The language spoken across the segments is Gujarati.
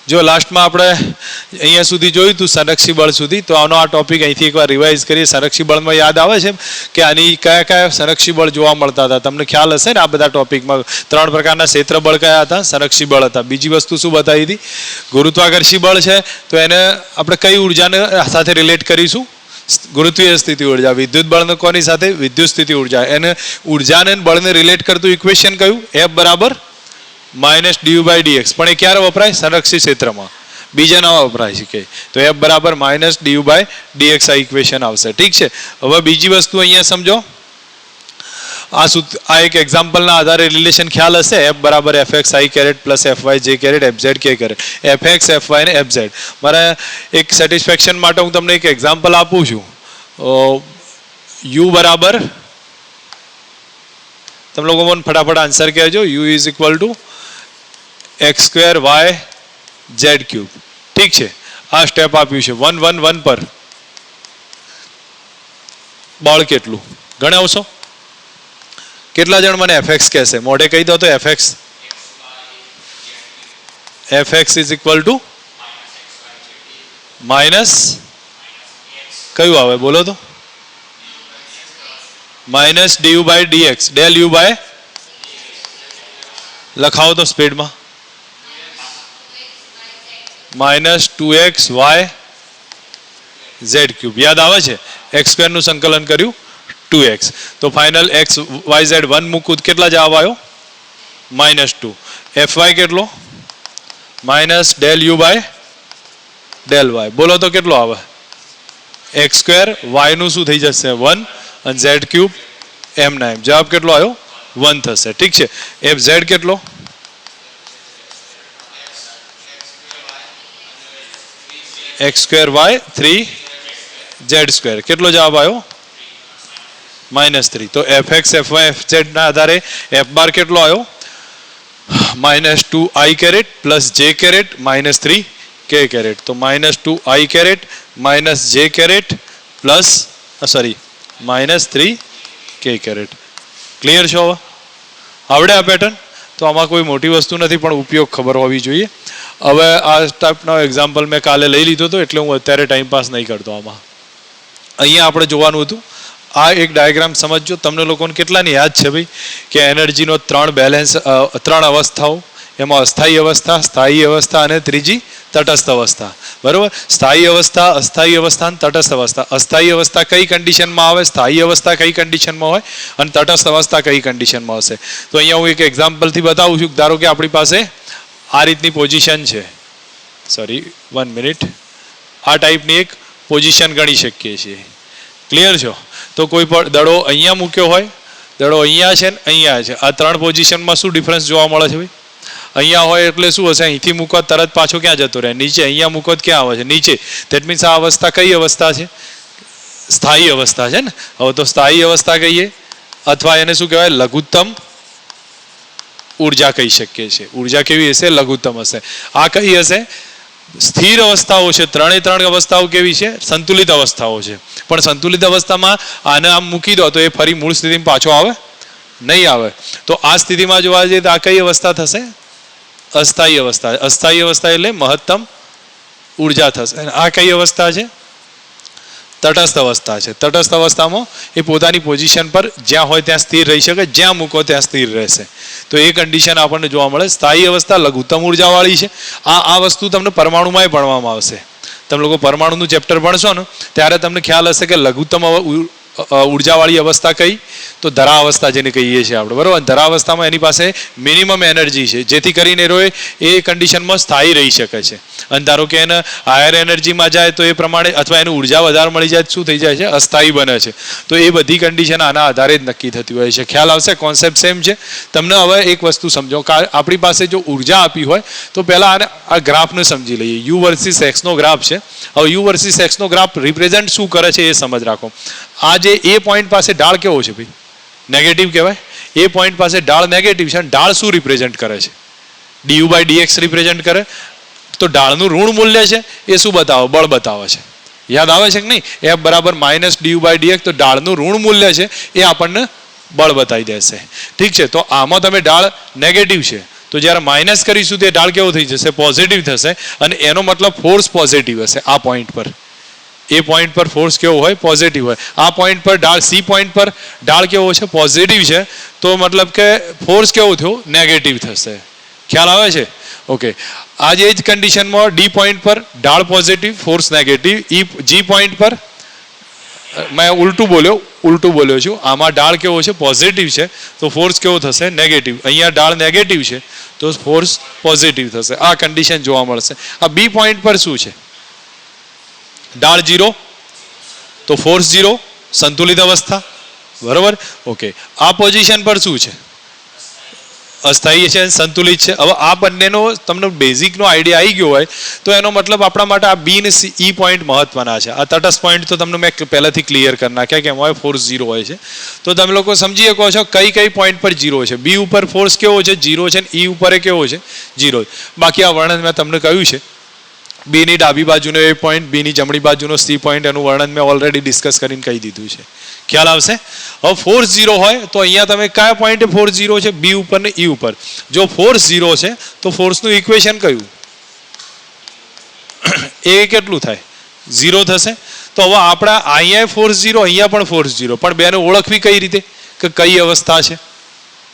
જો લાસ્ટમાં આપણે અહીંયા સુધી જોયું હતું સંરક્ષી બળ સુધી, તો આનો આ ટોપિક અહીંથી એકવાર રિવાઇઝ કરીએ. સંરક્ષી બળમાં યાદ આવે છે કે આની કયા કયા સંરક્ષી બળ જોવા મળતા હતા? તમને ખ્યાલ હશે ને આ બધા ટોપિકમાં 3 પ્રકારના ક્ષેત્ર બળ કયા હતા? સંરક્ષી બળ હતા. બીજી વસ્તુ શું બતાવી હતી? ગુરુત્વાકર્ષી બળ છે, તો એને આપણે કઈ ઉર્જાને સાથે રિલેટ કરીશું? ગુરુત્વીય સ્થિતિ ઉર્જા. વિદ્યુત બળને કોની સાથે? વિદ્યુત સ્થિતિ ઉર્જા. એને ઉર્જાને બળને રિલેટ કરતું ઇક્વેશન કયું? F બરાબર માઇનસ du/dx. પણ એ ક્યારે વપરાય? સંરક્ષી ક્ષેત્રમાં. બીજા નવા વપરાય છે કે તો F બરાબર માઇનસ du/dx આ ઇક્વેશન આવશે. ઠીક છે. હવે બીજી વસ્તુ અહીંયા સમજો. આ એક એક્ઝામ્પલના આધારે રિલેશન ખ્યાલ હશે. F બરાબર fxi caret plus fyj caret fz k caret. fx fy ને fz. મારે એક સેટિસ્ફેક્શન માટે હું તમને એક એક્ઝામ્પલ આપું છું. u બરાબર, તમે લોકો મને ફટાફટ આન્સર કહેજો. u is equal two x² y z3. ઠીક છે. આ સ્ટેપ આપ્યું છે 1 1 1 પર. બળ કેટલું ગણાવશો? કેટલા જણ મને fx કહેશે? મોઢે કહી દો તો fx is equal to minus કયું આવે બોલો તો? Minus du/dx. Del u by લખાવો તો સ્પીડમાં. Minus 2xy z3. યાદ આવે છે? x² નું સંકલન કર્યું 2x. તો ફાઇનલ x y z 1 મૂકું કેટલા જવાબ આવ્યો? -2. fy કેટલો? Minus del u by del y. બોલો તો કેટલો આવે? x². y નું શું થઈ જશે? 1 અને z3 m9. જવાબ કેટલો આવ્યો? 1 થશે. ઠીક છે. fz કેટલો? x² y 3z². કેટલો જવાબ આવ્યો? -3. તો fx fy fz ના આધારે f બાર કેટલો આવ્યો? -2i caret plus j caret -3 k caret. તો -2i caret minus j caret plus -3 k caret. Clear છો? હવે આવડે આ પેટર્ન? તો આમાં કોઈ મોટી વસ્તુ નથી, પણ ઉપયોગ ખબર હોવી જોઈએ. હવે આ ટાઈપનો એક્ઝામ્પલ મેં કાલે લઈ લીધો હતો, એટલે હું અત્યારે ટાઈમ પાસ નહીં કરતો. આમાં અહીંયા આપણે જોવાનું હતું. આ એક ડાયાગ્રામ સમજો. તમને લોકોને કેટલાની યાદ છે ભાઈ કે એનર્જીનો 3 અવસ્થાઓ? એમાં અસ્થાયી અવસ્થા, સ્થાયી અવસ્થા અને ત્રીજી તટસ્થ અવસ્થા. બરોબર? સ્થાયી અવસ્થા, અસ્થાયી અવસ્થા અને તટસ્થ અવસ્થા. અસ્થાયી અવસ્થા કઈ કન્ડિશનમાં આવે? સ્થાયી અવસ્થા કઈ કન્ડિશનમાં હોય? અને તટસ્થ અવસ્થા કઈ કન્ડિશનમાં હશે? તો અહીંયા હું એક એક્ઝામ્પલથી બતાવું છું. ધારો કે આપણી પાસે આ રીતની પોઝિશન છે. 1 મિનિટ. આ ટાઈપની એક પોઝિશન ગણી શકીએ છીએ. ક્લિયર છો? તો કોઈ પણ દડો અહીંયા મૂક્યો હોય, દડો અહીંયા છે ને અહીંયા છે. આ 3 પોઝિશનમાં શું ડિફરન્સ જોવા મળે છે ભાઈ? અહીંયા હોય એટલે શું હશે? અહીંથી મૂકો તરત પાછો ક્યાં જતો રહે? નીચે. અહીંયા મૂકો ક્યાં આવે છે? નીચે. ધેટ મીન્સ આ અવસ્થા કઈ અવસ્થા છે? સ્થાયી અવસ્થા છે ને. હવે તો સ્થાયી અવસ્થા કહીએ, અથવા એને શું કહેવાય? લઘુત્તમ ઉર્જા કહી શકીએ છીએ. ઉર્જા કેવી હશે? લઘુત્તમ હશે. આ કઈ હશે? સ્થિર અવસ્થાઓ છે. 3 અવસ્થાઓ કેવી છે? સંતુલિત અવસ્થાઓ છે. પણ સંતુલિત અવસ્થામાં આને આમ મૂકી દો તો એ ફરી મૂળ સ્થિતિમાં પાછો આવે? નહીં આવે. તો આ સ્થિતિમાં જોવા જઈએ તો આ કઈ અવસ્થા થશે? અસ્થાયી અવસ્થા. અસ્થાયી અવસ્થા એટલે મહત્તમ ઉર્જા થશે. આ કઈ અવસ્થા છે? તટસ્થ અવસ્થા છે. તટસ્થ અવસ્થામાં એ પોતાની પોઝિશન પર જ્યાં હોય ત્યાં સ્થિર રહી શકે, જ્યાં મૂકો ત્યાં સ્થિર રહેશે. તો એ કન્ડિશન આપણને જોવા મળે. સ્થાયી અવસ્થા લઘુત્તમ ઉર્જાવાળી છે. આ વસ્તુ તમને પરમાણુમાં ભણવામાં આવશે. તમે લોકો પરમાણુનું ચેપ્ટર ભણશો ને ત્યારે તમને ખ્યાલ હશે કે લઘુત્તમ ઉર્જાવાળી અવસ્થા કઈ? તો ધરા અવસ્થા જેને કહીએ છીએ આપણે. બરોબર? ધરા અવસ્થામાં એની પાસે મિનિમમ એનર્જી છે, જેથી કરીને એ કન્ડિશનમાં સ્થાયી રહી શકે છે. અને ધારો કે એને હાયર એનર્જીમાં જાય તો એ પ્રમાણે, અથવા એને ઉર્જા વધારે મળી જાય શું થઈ જાય છે? અસ્થાયી બને છે. તો એ બધી કન્ડિશન આના આધારે જ નક્કી થતી હોય છે. ખ્યાલ આવશે? કોન્સેપ્ટ સેમ છે. તમને હવે એક વસ્તુ સમજો. આપણી પાસે જો ઉર્જા આપી હોય તો પહેલાં આ ગ્રાફને સમજી લઈએ. યુ વર્સિસ એક્સનો ગ્રાફ છે. હવે યુ વર્સિસ એક્સનો ગ્રાફ રિપ્રેઝન્ટ શું કરે છે એ સમજ રાખો. આ જે એ પોઈન્ટ પાસે ઢાળ કેવો છે ભાઈ? નેગેટિવ કહેવાય. એ પોઈન્ટ પાસે ઢાળ નેગેટિવ છે. અને ઢાળ શું રિપ્રેઝન્ટ કરે છે? du/dx રિપ્રેઝન્ટ કરે. તો ઢાળનું ઋણ મૂલ્ય છે એ શું બતાવે? બળ બતાવે છે. યાદ આવે છે કે નહીં? F બરાબર માઇનસ du/dx. તો ઢાળનું ઋણ મૂલ્ય છે એ આપણને બળ બતાવી દેશે. ઠીક છે. તો આમાં તમે ઢાળ નેગેટિવ છે તો તો જ્યારે માઇનસ કરીશું તે ઢાળ કેવો થઈ જશે? પોઝિટિવ થશે. અને એનો મતલબ ફોર્સ પોઝિટિવ હશે આ પોઈન્ટ પર. એ પોઈન્ટ પર ફોર્સ કેવો હોય? પોઝિટિવ હોય. આ પોઈન્ટ પર ઢાળ સી પોઈન્ટ પર ઢાળ કેવો છે? પોઝિટિવ છે. તો મતલબ કે ફોર્સ કેવો થયો? નેગેટિવ થશે. ખ્યાલ આવે છે? ઓકે. આજે જ કન્ડિશનમાં ડી પોઈન્ટ પર ઢાળ પોઝિટિવ, ફોર્સ નેગેટિવ. જી પોઈન્ટ પર મેં ઉલટું બોલ્યો છું. આમાં ઢાળ કેવો છે? પોઝિટિવ છે. તો ફોર્સ કેવો થશે? નેગેટિવ. અહીંયા ઢાળ નેગેટિવ છે તો ફોર્સ પોઝિટિવ થશે. આ કન્ડિશન જોવા મળશે. આ બી પોઈન્ટ પર શું છે? ઢાળ 0 તો ફોર્સ 0, સંતુલિત અવસ્થા. બરોબર? ઓકે. આ પોઝિશન પર શું છે? અસ્થાયી છે, સંતુલિત છે. હવે આ બંનેનો તમને બેઝિકનો આઈડિયા આવી ગયો હોય તો એનો મતલબ આપણા માટે આ બી ને ઈ પોઈન્ટ મહત્વના છે. આ તટસ્થ પોઈન્ટ તો તમને મેં પહેલાથી ક્લિયર કરી નાખ્યા કે એમાં ફોર્સ 0 હોય છે. તો તમે લોકો સમજી શકો છો કઈ પોઈન્ટ પર 0 છે. બી ઉપર ફોર્સ કેવો છે? 0 છે. ઈ ઉપર કેવો છે? 0. બાકી આ વર્ણન મેં તમને કહ્યું છે. બીની ડાબી બાજુનો એ પોઈન્ટ, બીની જમણી બાજુનો સી પોઈન્ટ, એનું વર્ણન મેં ઓલરેડી ડિસ્કસ કરીને કહી દીધું છે. ખ્યાલ આવશે? હવે ફોર્સ 0 હોય તો અહીંયા તમે કયા પોઈન્ટે ફોર્સ 0 છે? બી ઉપર ને ઈ ઉપર. જો ફોર્સ 0 છે તો ફોર્સનું ઇક્વેશન કયું? એ કેટલું થાય? 0 થશે. તો હવે આપણા અહીંયા ફોર્સ 0, અહીંયા પણ ફોર્સ 0, પણ બેને ઓળખવી કઈ રીતે કે કઈ અવસ્થા છે?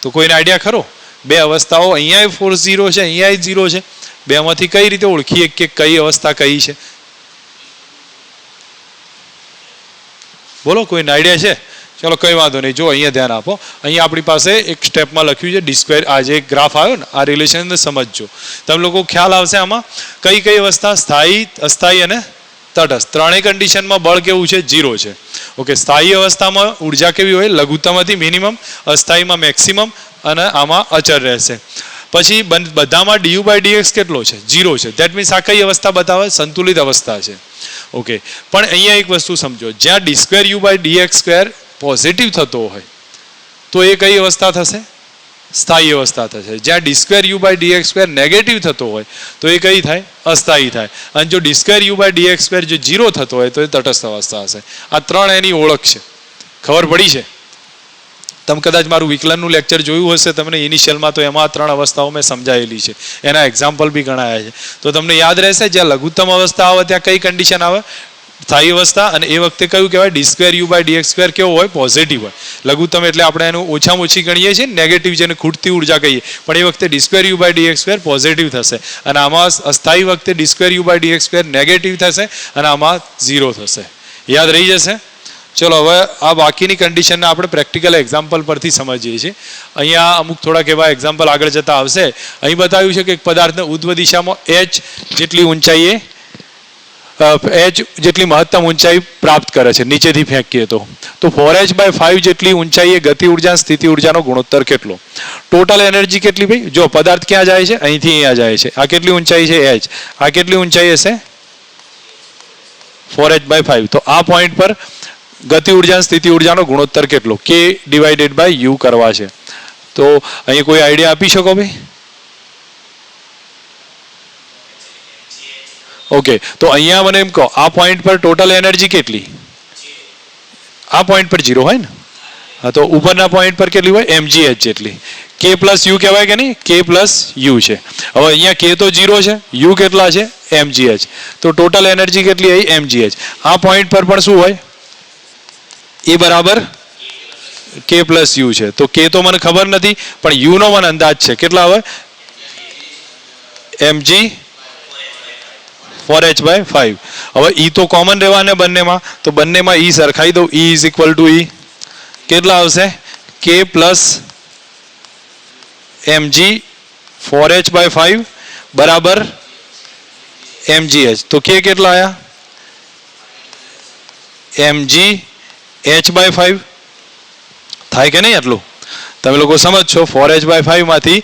તો કોઈને આઈડિયા ખરો? બે અવસ્થાઓ, અહીંયા ફોર્સ 0 છે, અહીંયા 0 છે. બેમાંથી કઈ રીતે ઓળખીએ કે કઈ અવસ્થા કઈ છે? બોલો, કોઈને આઈડિયા છે? ચલો કઈ વાંધો નહીં. જો અહીંયા ધ્યાન આપો. અહીંયા આપણી પાસે એક સ્ટેપમાં લખ્યું છે ડી સ્ક્વેર. આ જે ગ્રાફ આવ્યો ને આ રિલેશન સમજજો. તમે લોકો ખ્યાલ આવશે આમાં કઈ અવસ્થા? સ્થાયી, અસ્થાયી અને તટસ્થ. ત્રણેય કન્ડિશનમાં બળ કેવું છે? 0 છે. ઓકે. સ્થાયી અવસ્થામાં ઉર્જા કેવી હોય? લઘુત્તમથી મિનિમમ. અસ્થાયીમાં મેક્સિમમ. અને આમાં અચળ રહેશે. પછી બધામાં du/dx કેટલો છે? 0 છે. ધેટ મીન્સ આ કઈ અવસ્થા બતાવે? સંતુલિત અવસ્થા છે. ઓકે. પણ અહીંયા એક વસ્તુ સમજો. જ્યાં d2u/dx² પોઝિટિવ થતો હોય તો એ કઈ અવસ્થા થશે? સ્થાયી અવસ્થા થશે. જ્યાં d2u/dx² નેગેટિવ થતો હોય તો એ કઈ થાય? અસ્થાયી થાય. અને જો d2u/dx² જો 0 થતો હોય તો એ તટસ્થ અવસ્થા હશે. આ ત્રણ એની ઓળખ છે. ખબર પડી છે? તમે કદાચ મારું વિકલનનું લેક્ચર જોયું હશે તમને ઇનિશિયલમાં, તો એમાં 3 અવસ્થાઓ મેં સમજાયેલી છે. એના એક્ઝામ્પલ બી ગણાયા છે. તો તમને યાદ રહેશે જ્યાં લઘુત્તમ અવસ્થા આવે ત્યાં કઈ કન્ડિશન આવે? સ્થાયી અવસ્થા. અને એ વખતે કયું કહેવાય? d2u/dx² કેવો હોય? પોઝિટિવ હોય. લઘુત્તમ એટલે આપણે એનું ઓછામાં ઓછી ગણીએ છીએ, નેગેટિવ જેને ખૂટતી ઉર્જા કહીએ. પણ એ વખતે d2u/dx² પોઝિટિવ થશે. અને આમાં અસ્થાયી વખતે d2u/dx² નેગેટિવ થશે અને આમાં 0 થશે. યાદ રહી જશે? ચલો હવે આ બાકીની કન્ડિશનને આપણે પ્રેક્ટિકલ એક્ઝામ્પલ પરથી સમજીએ છીએ. અહીંયા અમુક થોડાક એવા એક્ઝામ્પલ આગળ જતા આવશે. અહીં બતાવ્યું છે કે એક પદાર્થને ઉધ્વ દિશામાં h જેટલી ઊંચાઈએ h જેટલી મહત્તમ ઊંચાઈ પ્રાપ્ત કરે છે નીચેથી ફેંકીએ તો 4h/5 જેટલી ઊંચાઈએ ગતિ ઉર્જા સ્થિતિ ઉર્જાનો ગુણોત્તર કેટલો? ટોટલ એનર્જી કેટલી ભાઈ? જો પદાર્થ ક્યાં જાય છે? અહીંથી અહીંયા જાય છે. આ કેટલી ઊંચાઈ છે? h. આ કેટલી ઊંચાઈ હશે? 4h/5. તો આ પોઈન્ટ પર ગતિ ઉર્જા સ્થિતિ ઉર્જાનો ગુણોત્તર કેટલો? k/u કરવા છે. તો અહીં કોઈ આઈડિયા આપી શકો ભાઈ? ઓકે. તો અહીંયા મને એમ કહો આ પોઈન્ટ પર ટોટલ એનર્જી કેટલી? આ પોઈન્ટ પર 0 હોય ને? હા. તો ઉપરના પોઈન્ટ પર કેટલી હોય? mgh જેટલી. k+u કહેવાય કે નહીં? k+u છે. હવે અહીંયા k તો 0 છે, u કેટલા છે? mgh. તો ટોટલ એનર્જી કેટલી આવી? mgh. આ પોઈન્ટ પર પણ શું હોય? એ બરાબર k+u છે. તો k તો મને ખબર નથી પણ u નો મને અંદાજ છે. કેટલા હોય? mg 4h/5. હવે e તો કોમન રહેવાને બંનેમાં, તો બંનેમાં e સરખાઈ દઉં. e = e કેટલા આવશે? k + mg 4h/5 બરાબર mgh. તો k કેટલા આયા? mg h/5 થાય કે નહીં? આટલું તમે લોકો સમજશો. 4h/5 માંથી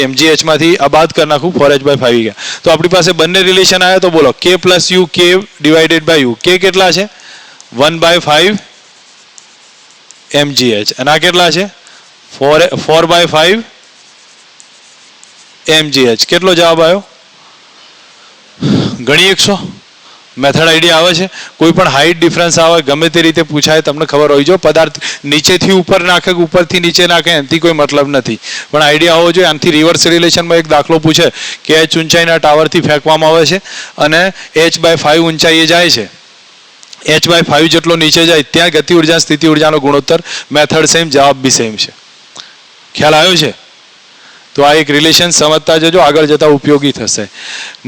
mgh માંથી આ બાદ કરી નાખું. 4h/5 ગયા તો આપણી પાસે બંને રિલેશન આવ્યા. તો બોલો k+u k/u. k કેટલા છે? 1/5 mgh. અને આ કેટલા છે? 4/5 mgh. કેટલો જવાબ આવ્યો? ગણી 100? મેથડ આઈડિયા આવે છે? કોઈ પણ હાઈટ ડિફરન્સ આવે ગમે તે રીતે પૂછાય તમને ખબર હોય જો પદાર્થ નીચેથી ઉપર નાખે કે ઉપરથી નીચે નાખે એનાથી કોઈ મતલબ નથી, પણ આઈડિયા હોવો જોઈએ. આનાથી રિવર્સ રિલેશનમાં એક દાખલો પૂછે કે h ઊંચાઈના ટાવરથી ફેંકવામાં આવે છે અને h/5 ઊંચાઈએ જાય છે, h/5 જેટલો નીચે જાય ત્યાં ગતિ ઉર્જા સ્થિતિ ઉર્જાનો ગુણોત્તર, મેથડ સેમ, જવાબ બી સેમ છે. ખ્યાલ આવ્યો છે? તો આ એક રિલેશન સમજતા જજો, આગળ જતા ઉપયોગી થશે.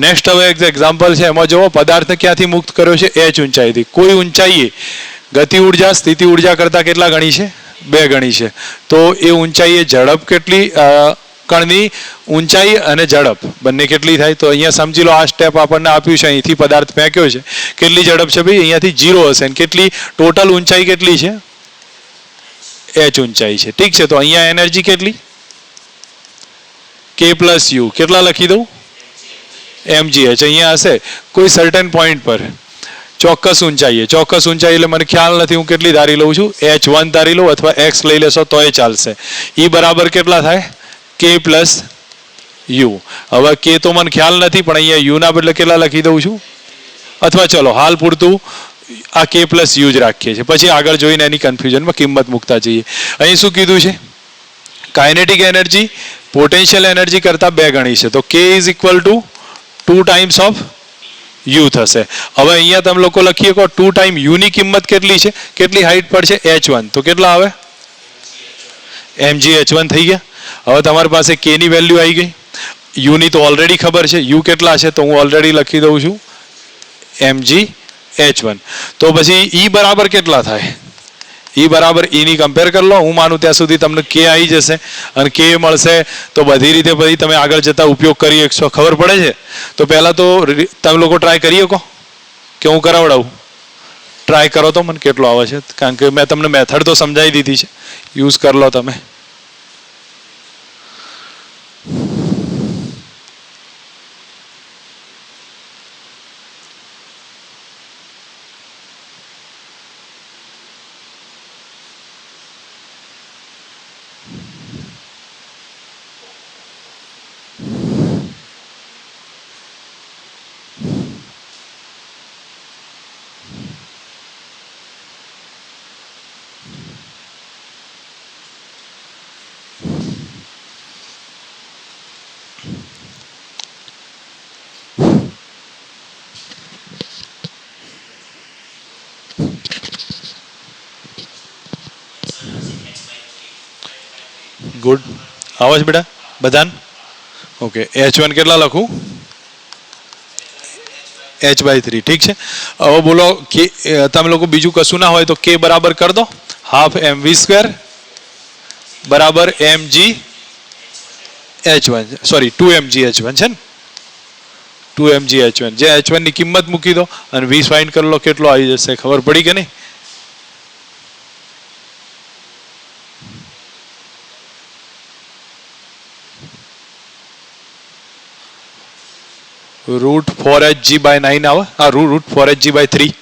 નેક્સ્ટ હવે એક એક્ઝામ્પલ છે, એમાં જુઓ પદાર્થને ક્યાંથી મુક્ત કર્યો છે? h ઊંચાઈથી. કોઈ ઊંચાઈએ ગતિ ઉર્જા સ્થિતિ ઉર્જા કરતાં કેટલા ગણી છે? 2 ગણી છે. તો એ ઊંચાઈએ ઝડપ કેટલી, કણની ઊંચાઈ અને ઝડપ બંને કેટલી થાય? તો અહીંયા સમજી લો આ સ્ટેપ આપણને આપ્યું છે, અહીંથી પદાર્થ ફેંક્યો છે, કેટલી ઝડપ છે ભાઈ? અહીંયાથી 0 હશે. કેટલી ટોટલ ઊંચાઈ કેટલી છે? h ઊંચાઈ છે. ઠીક છે, તો અહીંયા એનર્જી કેટલી? k + u. કેટલા લખી દઉં? mgh. અહીંયા હશે કોઈ સર્ટેન પોઈન્ટ પર ચોક્કસ ઊંચાઈએ, ચોક્કસ ઊંચાઈ એટલે મને ખ્યાલ નથી હું કેટલી ધારી લઉં છું, h1 ધારી લઉં અથવા x લઈ લેશો તોય ચાલશે. e બરાબર કેટલા થાય? k + u. હવે k તો મને ખ્યાલ નથી પણ અહીંયા u ના બદલે કેટલા લખી દઉં છું, અથવા ચલો હાલ પૂરતું આ k + u જ રાખીએ છીએ, પછી આગળ જોઈને એની કન્ફ્યુઝનમાં કિંમત મૂકતા જઈએ. અહીં શું કીધું છે? કાઇનેટિક એનર્જી પોટેન્શિયલ એનર્જી કરતાં 2 ગણી છે, તો k = 2 ટાઈમ્સ ઓફ u થશે. હવે અહીંયા તમે લોકો લખીએ કહો 2 ટાઈમ u ની કિંમત કેટલી છે? કેટલી હાઈટ પર છે? h1. તો કેટલા આવે? mgh1 થઈ ગયા. હવે તમારી પાસે k ની વેલ્યુ આવી ગઈ, u ની તો ઓલરેડી ખબર છે, u કેટલા છે તો હું ઓલરેડી લખી દઉં છું mgh1. તો પછી e બરાબર કેટલા થાય? e બરાબર e ની કમ્પેર કરી લો. હું માનું ત્યાં સુધી તમને k આવી જશે અને k મળશે તો બધી રીતે પછી તમે આગળ જતા ઉપયોગ કરી શકશો. ખબર પડે છે? તો પહેલા તો તમે લોકો ટ્રાય કરી શકો કે હું કરાવડાવું? ટ્રાય કરો તો મને કેટલો આવે છે, કારણ કે મેં તમને મેથડ તો સમજાવી દીધી છે, યુઝ કરી લો તમે. ગુડ. આવે છે બેટા બધાને? ઓકે. h1 કેટલા લખું? h/3. ઠીક છે. હવે બોલો કે તમે લોકો બીજું કશું ના હોય તો k બરાબર કરી દો, હાફ mv² બરાબર mgh1, સોરી 2mgh1 છે ને, 2mgh1. જે h1 ની કિંમત મૂકી દો અને v ફાઇન્ડ કરી લો કેટલો આવી જશે. ખબર પડી કે નહીં? √4hg/9 આવે, હા √4hg/3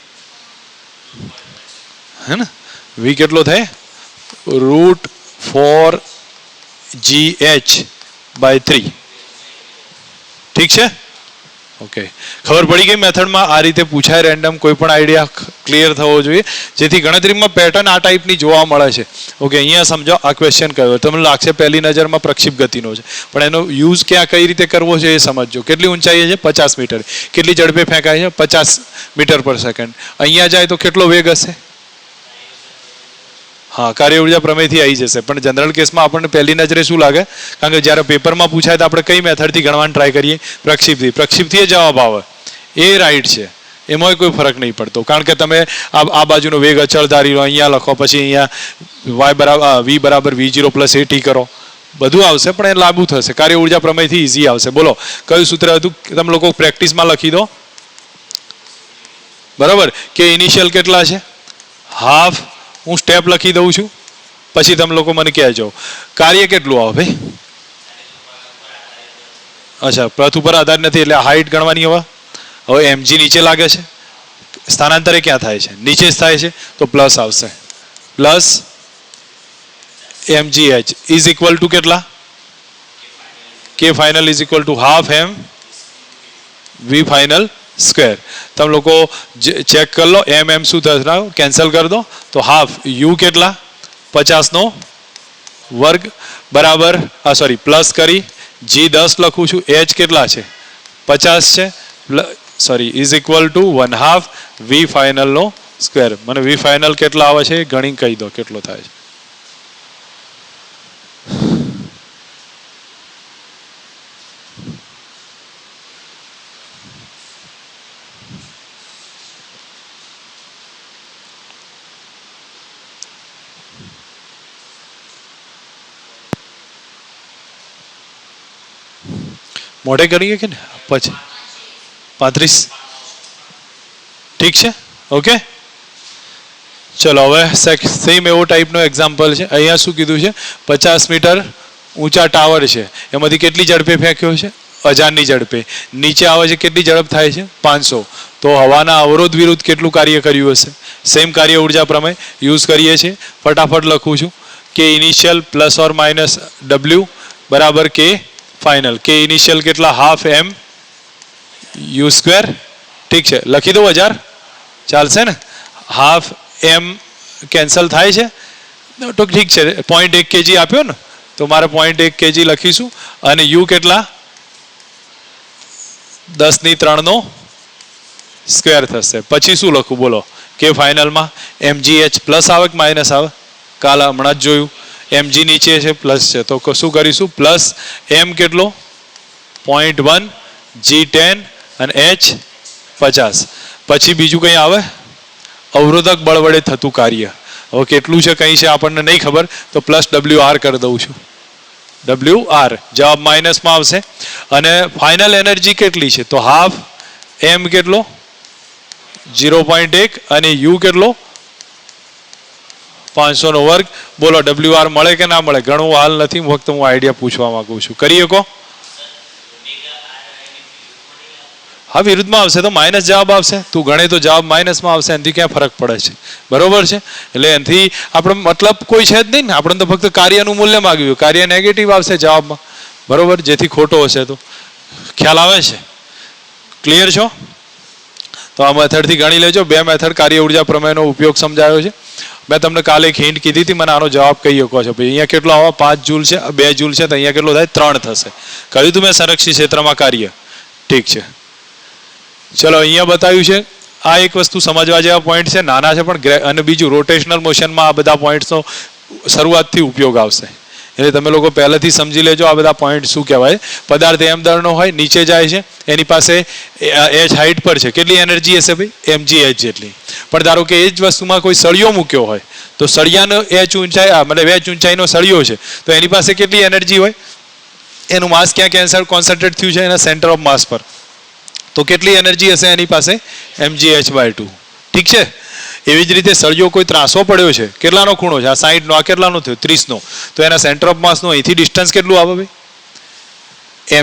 હે ને. v કેટલો થાય? √4gh/3. ઠીક છે? ઓકે. ખબર પડી ગઈ મેથડમાં આ રીતે પૂછાય રેન્ડમ, કોઈ પણ આઈડિયા ક્લિયર થવો જોઈએ જેથી ગણતરીમાં પેટર્ન આ ટાઈપની જોવા મળે છે. ઓકે. અહીંયા સમજો આ ક્વેશ્ચન કયો, તમને લાગશે પહેલી નજરમાં પ્રક્ષિપ્ત ગતિનો છે, પણ એનો યુઝ ક્યાં કઈ રીતે કરવો છે એ સમજો. કેટલી ઊંચાઈએ છે? 50 મીટર. કેટલી ઝડપે ફેંકાય છે? 50 મીટર/સેકન્ડ. અહીંયા જાય તો કેટલો વેગ હશે? હા, કાર્ય ઉર્જા પ્રમેયથી આવી જશે, પણ જનરલ કેસમાં આપણને પહેલી નજરે શું લાગે? કારણ કે જ્યારે પેપરમાં પૂછાય તો આપણે કઈ મેથડથી ગણવાની ટ્રાય કરીએ? પ્રક્ષિપ્તથી. પ્રક્ષિપ્તથી જવાબ આવે એ રાઈટ છે, એમાં કોઈ ફરક નહીં પડતો, કારણ કે તમે આ બાજુનો વેગ અચળ ધારી લો, અહીંયા લખો, પછી અહીંયા v બરાબર v0 + at કરો, બધું આવશે પણ એ લાગુ થશે. કાર્ય ઉર્જા પ્રમેયથી ઈઝી આવશે. બોલો કયું સૂત્ર હતું? તમે લોકો પ્રેક્ટિસમાં લખી દો. બરાબર કે ઇનિશિયલ કેટલા છે? હાફ. હું સ્ટેપ લખી દઉં છું, પછી તમે લોકો મને કહેજો કાર્ય કેટલું આવે ભાઈ. અચ્છા, પથ ઉપર આધાર નથી એટલે હાઈટ ગણવાની. હવે mg નીચે લાગે છે, સ્થાનાંતરે ક્યાં થાય છે? નીચે જ થાય છે, તો પ્લસ આવશે. Plus mgh is equal two કેટલા? k final is equal two half m v final square. તમે લોકો ચેક કરી લો એમ એમ શું થશે, કેન્સલ કરી દો તો હાફ યુ કેટલા 50નો વર્ગ બરાબર સોરી પ્લસ કરી જી 10 લખું છું, એચ કેટલા છે 50 છે sorry is equal to 1/2 V ફાઇનલનો સ્ક્વેર. મને વી ફાઇનલ કેટલા આવે છે ગણી કહી દો કેટલો થાય છે. મોઢે કરીએ કે ને પછી 35 ઠીક છે ઓકે. ચલો હવે સેમ એવો ટાઈપનો એક્ઝામ્પલ છે. અહીંયા શું કીધું છે 50 મીટર ઊંચા ટાવર છે, એમાંથી કેટલી ઝડપે ફેંક્યો છે 1000ની ઝડપે. નીચે આવે છે કેટલી ઝડપ થાય છે 500. તો હવાના અવરોધ વિરુદ્ધ કેટલું કાર્ય કર્યું હશે? સેમ કાર્ય ઉર્જા પ્રમેય યુઝ કરીએ છીએ. ફટાફટ લખું છું કે initial plus or minus W બરાબર કે ફાઇનલ. કે ઇનિશિયલ કેટલા હાફ એમ યુ સ્ક્વેર. ઠીક છે લખી દો 1000 ચાલશે ને. હાફ એમ કેન્સલ થાય છે તો ઠીક છે 0.1 kg આપ્યો ને તો મારે 0.1 kg લખીશું. અને યુ કેટલા 10^3 સ્ક્વેર થશે. પછી શું લખું બોલો કે ફાઇનલમાં mgh પ્લસ આવે કે માઇનસ આવે? કાલ હમણાં જ જોયું mg નીચે છે પ્લસ છે તો શું કરીશું પ્લસ m કેટલો 0.1 g10 અને h 50. પછી બીજું કંઈ આવે અવરોધક બળ વડે થતું કાર્ય. હવે કેટલું છે કંઈ છે આપણને નહીં ખબર તો પ્લસ WR કરી દઉં છું. WR જવાબ માઇનસમાં આવશે. અને ફાઇનલ એનર્જી કેટલી છે તો હાફ એમ કેટલો 0.1 અને યુ કેટલો 500નો વર્ગ. બોલો WR મળે કે ના મળે? ઘણું હાલ નથી, ફક્ત હું આઈડિયા પૂછવા માંગુ છું. કરી શકો? હા વિરુદ્ધમાં આવશે તો માઇનસ જવાબ આવશે. તું ગણે તો જવાબ માઇનસમાં આવશે. એનાથી ક્યાં ફરક પડે છે? બરોબર છે. એટલે એનાથી આપણે મતલબ કોઈ છે જ નહીં ને. આપણે તો ફક્ત કાર્યનું મૂલ્ય માગ્યું, કાર્ય નેગેટિવ આવશે જવાબમાં. બરોબર, જેથી ખોટો હશે તો ખ્યાલ આવે છે. ક્લિયર છો? તો આ મેથડથી ગણી લેજો. 2 મેથડ કાર્ય ઉર્જા પ્રમેયનો ઉપયોગ સમજાયો છે. મેં તમને કાલે એક હિન્ટ કીધી હતી, મને આનો જવાબ કહી શકો છો. ભાઈ અહીંયા કેટલો આવે 5 જૂલ છે, 2 જૂલ છે તો અહીંયા કેટલો થાય 3 થશે. કહ્યું તું મેં સંરક્ષિત ક્ષેત્રમાં કાર્ય. ઠીક છે ચલો અહીંયા બતાવ્યું છે. આ એક વસ્તુ સમજવા જેવા પોઈન્ટ છે, નાના છે પણ. અને બીજું રોટેશનલ મોશનમાં આ બધા પોઈન્ટ્સનો શરૂઆતથી ઉપયોગ આવશે. એટલે તમે લોકો પહેલેથી સમજી લેજો આ બધા પોઈન્ટ શું કહેવાય. પદાર્થ એમ દળનો હોય, નીચે જાય છે, એની પાસે એચ હાઈટ પર છે. કેટલી એનર્જી હશે ભાઈ? mgh જેટલી. પણ ધારો કે એ જ વસ્તુમાં કોઈ સળિયો મૂક્યો હોય તો સળિયાનો એચ ઊંચાઈ મતલબ એચ ઊંચાઈનો સળિયો છે તો એની પાસે કેટલી એનર્જી હોય? એનું માસ ક્યાં કોન્સન્ટ્રેટ થયું છે? એના સેન્ટર ઓફ માસ પર. તો કેટલી એનર્જી હશે એની પાસે? mgh/2. ઠીક છે. એવી જ રીતે સળિયો કોઈ ત્રાસો પડ્યો છે, કેટલાનો ખૂણો છે? આ 60નો. આ કેટલાનો થયો? 30નો. તો એના સેન્ટર ઓફ માસનું અહીંથી ડિસ્ટન્સ કેટલું આવે ભાઈ?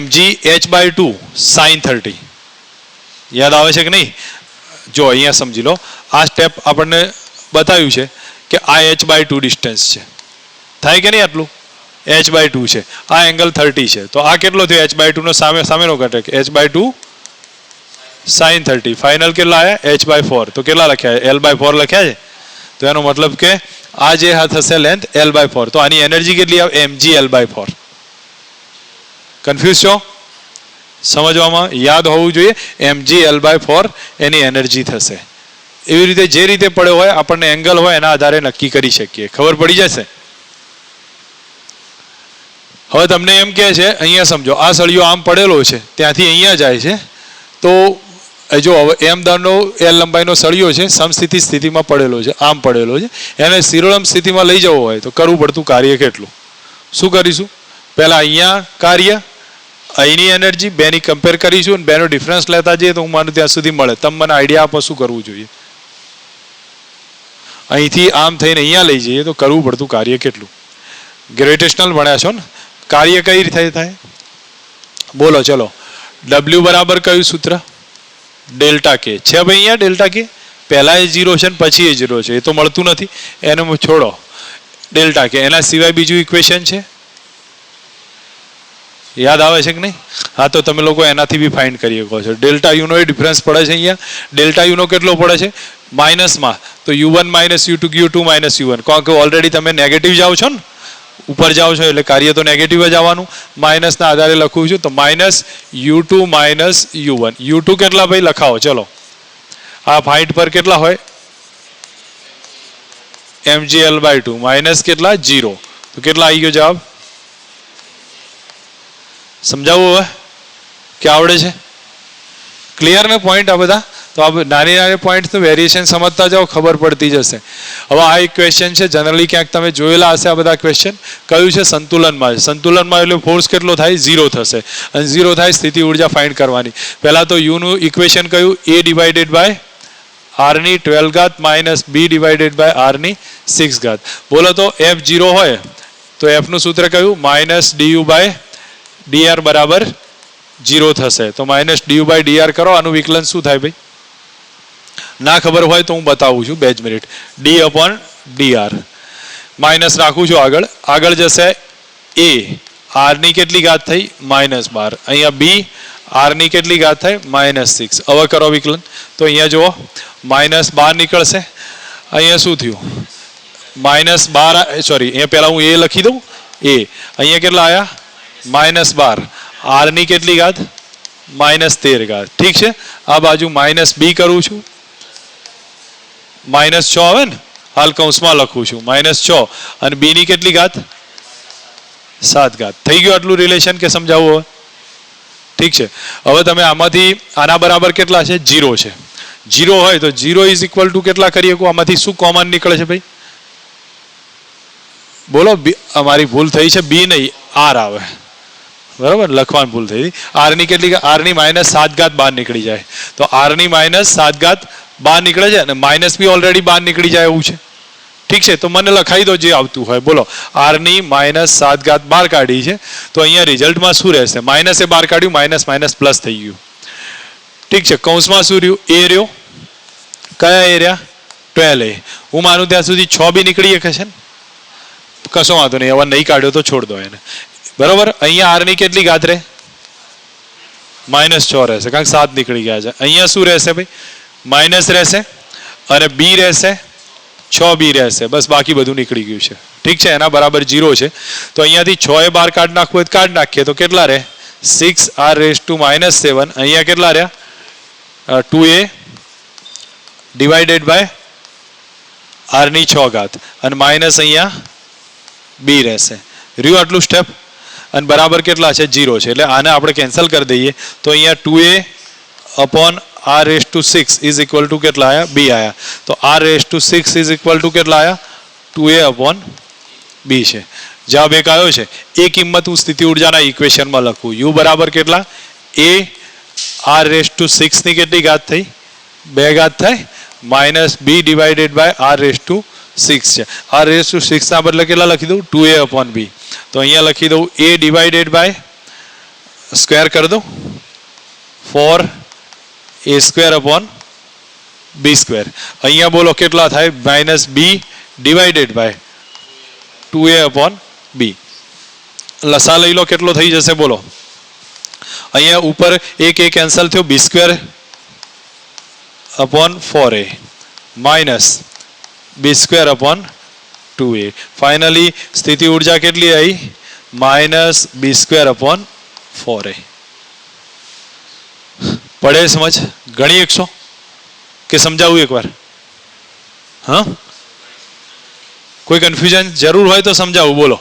mgh/2 sin 30. યાદ આવે છે કે નહીં? જો અહીંયા સમજી લો. આ સ્ટેપ આપણને બતાવ્યું છે કે આ h/2 ડિસ્ટન્સ છે. થાય કે નહીં? આટલું h/2 છે. આ એંગલ 30 છે તો આ કેટલો થયો? h/2 નો સામેનો ઘટક h/2 sin 30. ફાઇનલ કેટલા આવ્યા? h/4. તો કેટલા લખ્યા? l/4 લખ્યા છે. તો એનો મતલબ કે આ જે થશે લેન્થ l/4. તો આની એનર્જી કેટલી આવે? mg l/4. કન્ફ્યુઝ છો? સમજવામાં યાદ હોવું જોઈએ. mg l/4 એની એનર્જી થશે. એવી રીતે જે રીતે પડ્યો હોય આપણને એંગલ હોય એના આધારે નક્કી કરી શકીએ. ખબર પડી જશે. હવે તમને એમ કહે છે અહીંયા સમજો આ સળિયો આમ પડેલો છે ત્યાંથી અહીંયા જાય છે તો જો હવે એમ દળનો એલ લંબાઈનો સળિયો છે, સમસ્થિતિ સ્થિતિમાં પડેલો છે, આમ પડેલો છે. એને શિરોળમ સ્થિતિમાં લઈ જવો હોય તો કરવું પડતું કાર્ય કેટલું? શું કરીશું? પહેલા અહીંયા કાર્ય, અહીંની એનર્જી, બેની કમ્પેર કરીશું અને બેનો ડિફરન્સ લેતા જઈએ તો હું માનું ત્યાં સુધી મળે. તમે મને આઈડિયા આપો શું કરવું જોઈએ? અહીંથી આમ થઈને અહીંયા લઈ જઈએ તો કરવું પડતું કાર્ય કેટલું? ગ્રેવિટેશનલ ભણ્યા છો ને? કાર્ય કઈ રીતે થાય બોલો? ચલો W બરાબર કયું સૂત્ર? ડેલ્ટા કે છે ભાઈ. અહીંયા ડેલ્ટા કે પહેલા એ 0 છે ને પછી એ 0 છે. એ તો મળતું નથી, એને છોડો. ડેલ્ટા કે એના સિવાય બીજું ઇક્વેશન છે? યાદ આવે છે કે નહીં? હા, તો તમે લોકો એનાથી બી ફાઇન્ડ કરી શકો છો. ડેલ્ટા યુનો એ ડિફરન્સ પડે છે અહીંયા. ડેલ્ટા યુનો કેટલો પડે છે? માઇનસમાં. તો U1 minus U2 U2 minus U1. કારણ કે ઓલરેડી તમે નેગેટિવ જાઓ છો ને, ઉપર જાઓ છો એટલે કાર્ય તો નેગેટિવ જ આવવાનું. માઇનસના આધારે લખું છું તો minus U2 minus U1. U2 કેટલા ભાઈ લખાવો? ચલો, આ ફાઇન્ટ પર કેટલા હોય? mgl/2 માઇનસ કેટલા? 0. તો કેટલા આવી ગયો જવાબ? સમજાવું હવે કે આવડે છે? ક્લિયર ને પોઈન્ટ આ બધા? તો આ નાની નાની પોઈન્ટનું વેરિએશન સમજતા જાઓ, ખબર પડતી જશે. હવે આ એક ક્વેશ્ચન છે, જનરલી ક્યાંક તમે જોયેલા હશે આ બધા ક્વેશ્ચન. કયું છે? સંતુલનમાં. સંતુલનમાં એટલે ફોર્સ કેટલો થાય? 0 થશે. અને 0 થાય સ્થિતિ ઉર્જા ફાઇન્ડ કરવાની. પહેલા તો યુ નું ઇક્વેશન કયું? a ડિવાઇડેડ બાય r ની 12 ઘાત minus b divided by r ની 6 ઘાત. બોલો તો f 0 હોય તો f નું સૂત્ર કયું? માઇનસ du બાય dr બરાબર 0 થશે. તો માઇનસ du બાય dr કરો. આનું વિકલન શું થાય ભાઈ? ના ખબર હોય તો હું બતાવું છું, 2 minute. d upon dr minus રાખું છું. આગળ જશે a, r ની કેટલી ઘાત થઈ? -12. અહીંયા b, r ની કેટલી ઘાત થઈ? -6. હવે કરો વિકલન. તો અહીંયા જુઓ -12 નીકળશે. અહીંયા શું થયું? -12, સોરી, અહીંયા પહેલા હું a લખી દઉં. a અહીંયા કેટલા આવ્યા? -12. r ની કેટલી ઘાત? -13 ઘાત. ઠીક છે. આ બાજુ -b કરું છું. -6 આવે ને, હાલ કૌંસમાં લખું છું. -6 અને b ની કેટલી ઘાત? 7 ઘાત. થઈ ગયું આટલું રિલેશન કે સમજાવવું હવે? ઠીક છે. હવે તમે આમાંથી આના બરાબર કેટલા છે? 0 છે. 0 હોય તો 0 ઇઝ ઇક્વલ ટુ કેટલા કરી શકો? આમાંથી શું કોમન નીકળે છે ભાઈ? બોલો. અમારી ભૂલ થઈ છે, b નહીં r આવે. બરાબર, લખવાની ભૂલ થઈ. r ની કેટલી? r ની -7 ઘાત બહાર નીકળી જાય. તો r ની -7 ઘાત બહાર નીકળે છે અને માઇનસ બી ઓલરેડી બહાર નીકળી જાય એવું છે. ઠીક છે. તો મને લખાઈ દો જે આવતું હોય. બોલો, r ની -7 ઘાત બહાર કાઢી છે. તો અહીંયા રિઝલ્ટમાં શું રહેશે? માઇનસ એ બહાર કાઢ્યું, માઇનસ માઇનસ પ્લસ થઈ ગયું. ઠીક છે. કૌંસમાં શું રહ્યું? એ રહ્યો. કયા એ રહ્યા? 12a. હું માનું ત્યાં સુધી 6 બી નીકળી શકે છે ને? કશો વાંધો નહીં. હવે નહીં કાઢ્યો તો છોડ દો એને. બરોબર. અહીંયા r ની કેટલી ઘાત રહે? -6 રહેશે, કારણ કે 7 નીકળી ગયા છે. અહીંયા શું રહેશે ભાઈ? માઇનસ રહેશે અને b રહેશે, 6b રહેશે. બસ, બાકી બધું નીકળી ગયું છે. ઠીક છે. એના બરાબર 0 છે. તો અહીંયાથી 6 એ બાર કાઢ નાખવું હોય તો કાઢ નાખીએ. તો કેટલા રહે? 6r⁻⁻7. અહીંયા કેટલા રહ્યા? 2a ડિવાઇડેડ બાય r ની 6 ઘાત અને માઇનસ અહીંયા b રહેશે. રહ્યું આટલું સ્ટેપ. અને બરાબર કેટલા છે? 0 છે. એટલે આને આપણે કેન્સલ કરી દઈએ. તો અહીંયા 2a upon r⁻6 is equal two કેટલા આયા? b આયા. તો r⁻6 ઇઝ ઇક્વલ ટુ કેટલા આયા? 2a અપોન b છે. જવાબ એક આવ્યો છે. એ કિંમત હું સ્થિતિ ઉર્જાના ઇક્વેશનમાં લખું. u બરાબર કેટલા? a r⁻6 ની કેટલી ઘાત થઈ? 2 ઘાત થાય minus b divided by r⁻6 છે. r⁻6 ના બદલે કેટલા લખી દઉં? 2a upon b. તો અહીંયા લખી દઉં a ડિવાઇડેડ બાય સ્ક્વેર કરી દઉં 4a² અપોન b². અહીંયા બોલો કેટલા થાય? -b divided by 2a upon b. લસા લઈ લો, કેટલો થઈ જશે બોલો? અહીંયા ઉપર એક એ કેન્સલ થયો, b² upon 4a minus b² upon 2a. Finally સ્થિતિ ઉર્જા કેટલી આવી? -b² upon 4a. પડે સમજ? ગણી એકસો કે સમજાવું એકવાર? હા, કોઈ કન્ફ્યુઝન જરૂર હોય તો સમજાવું. બોલો,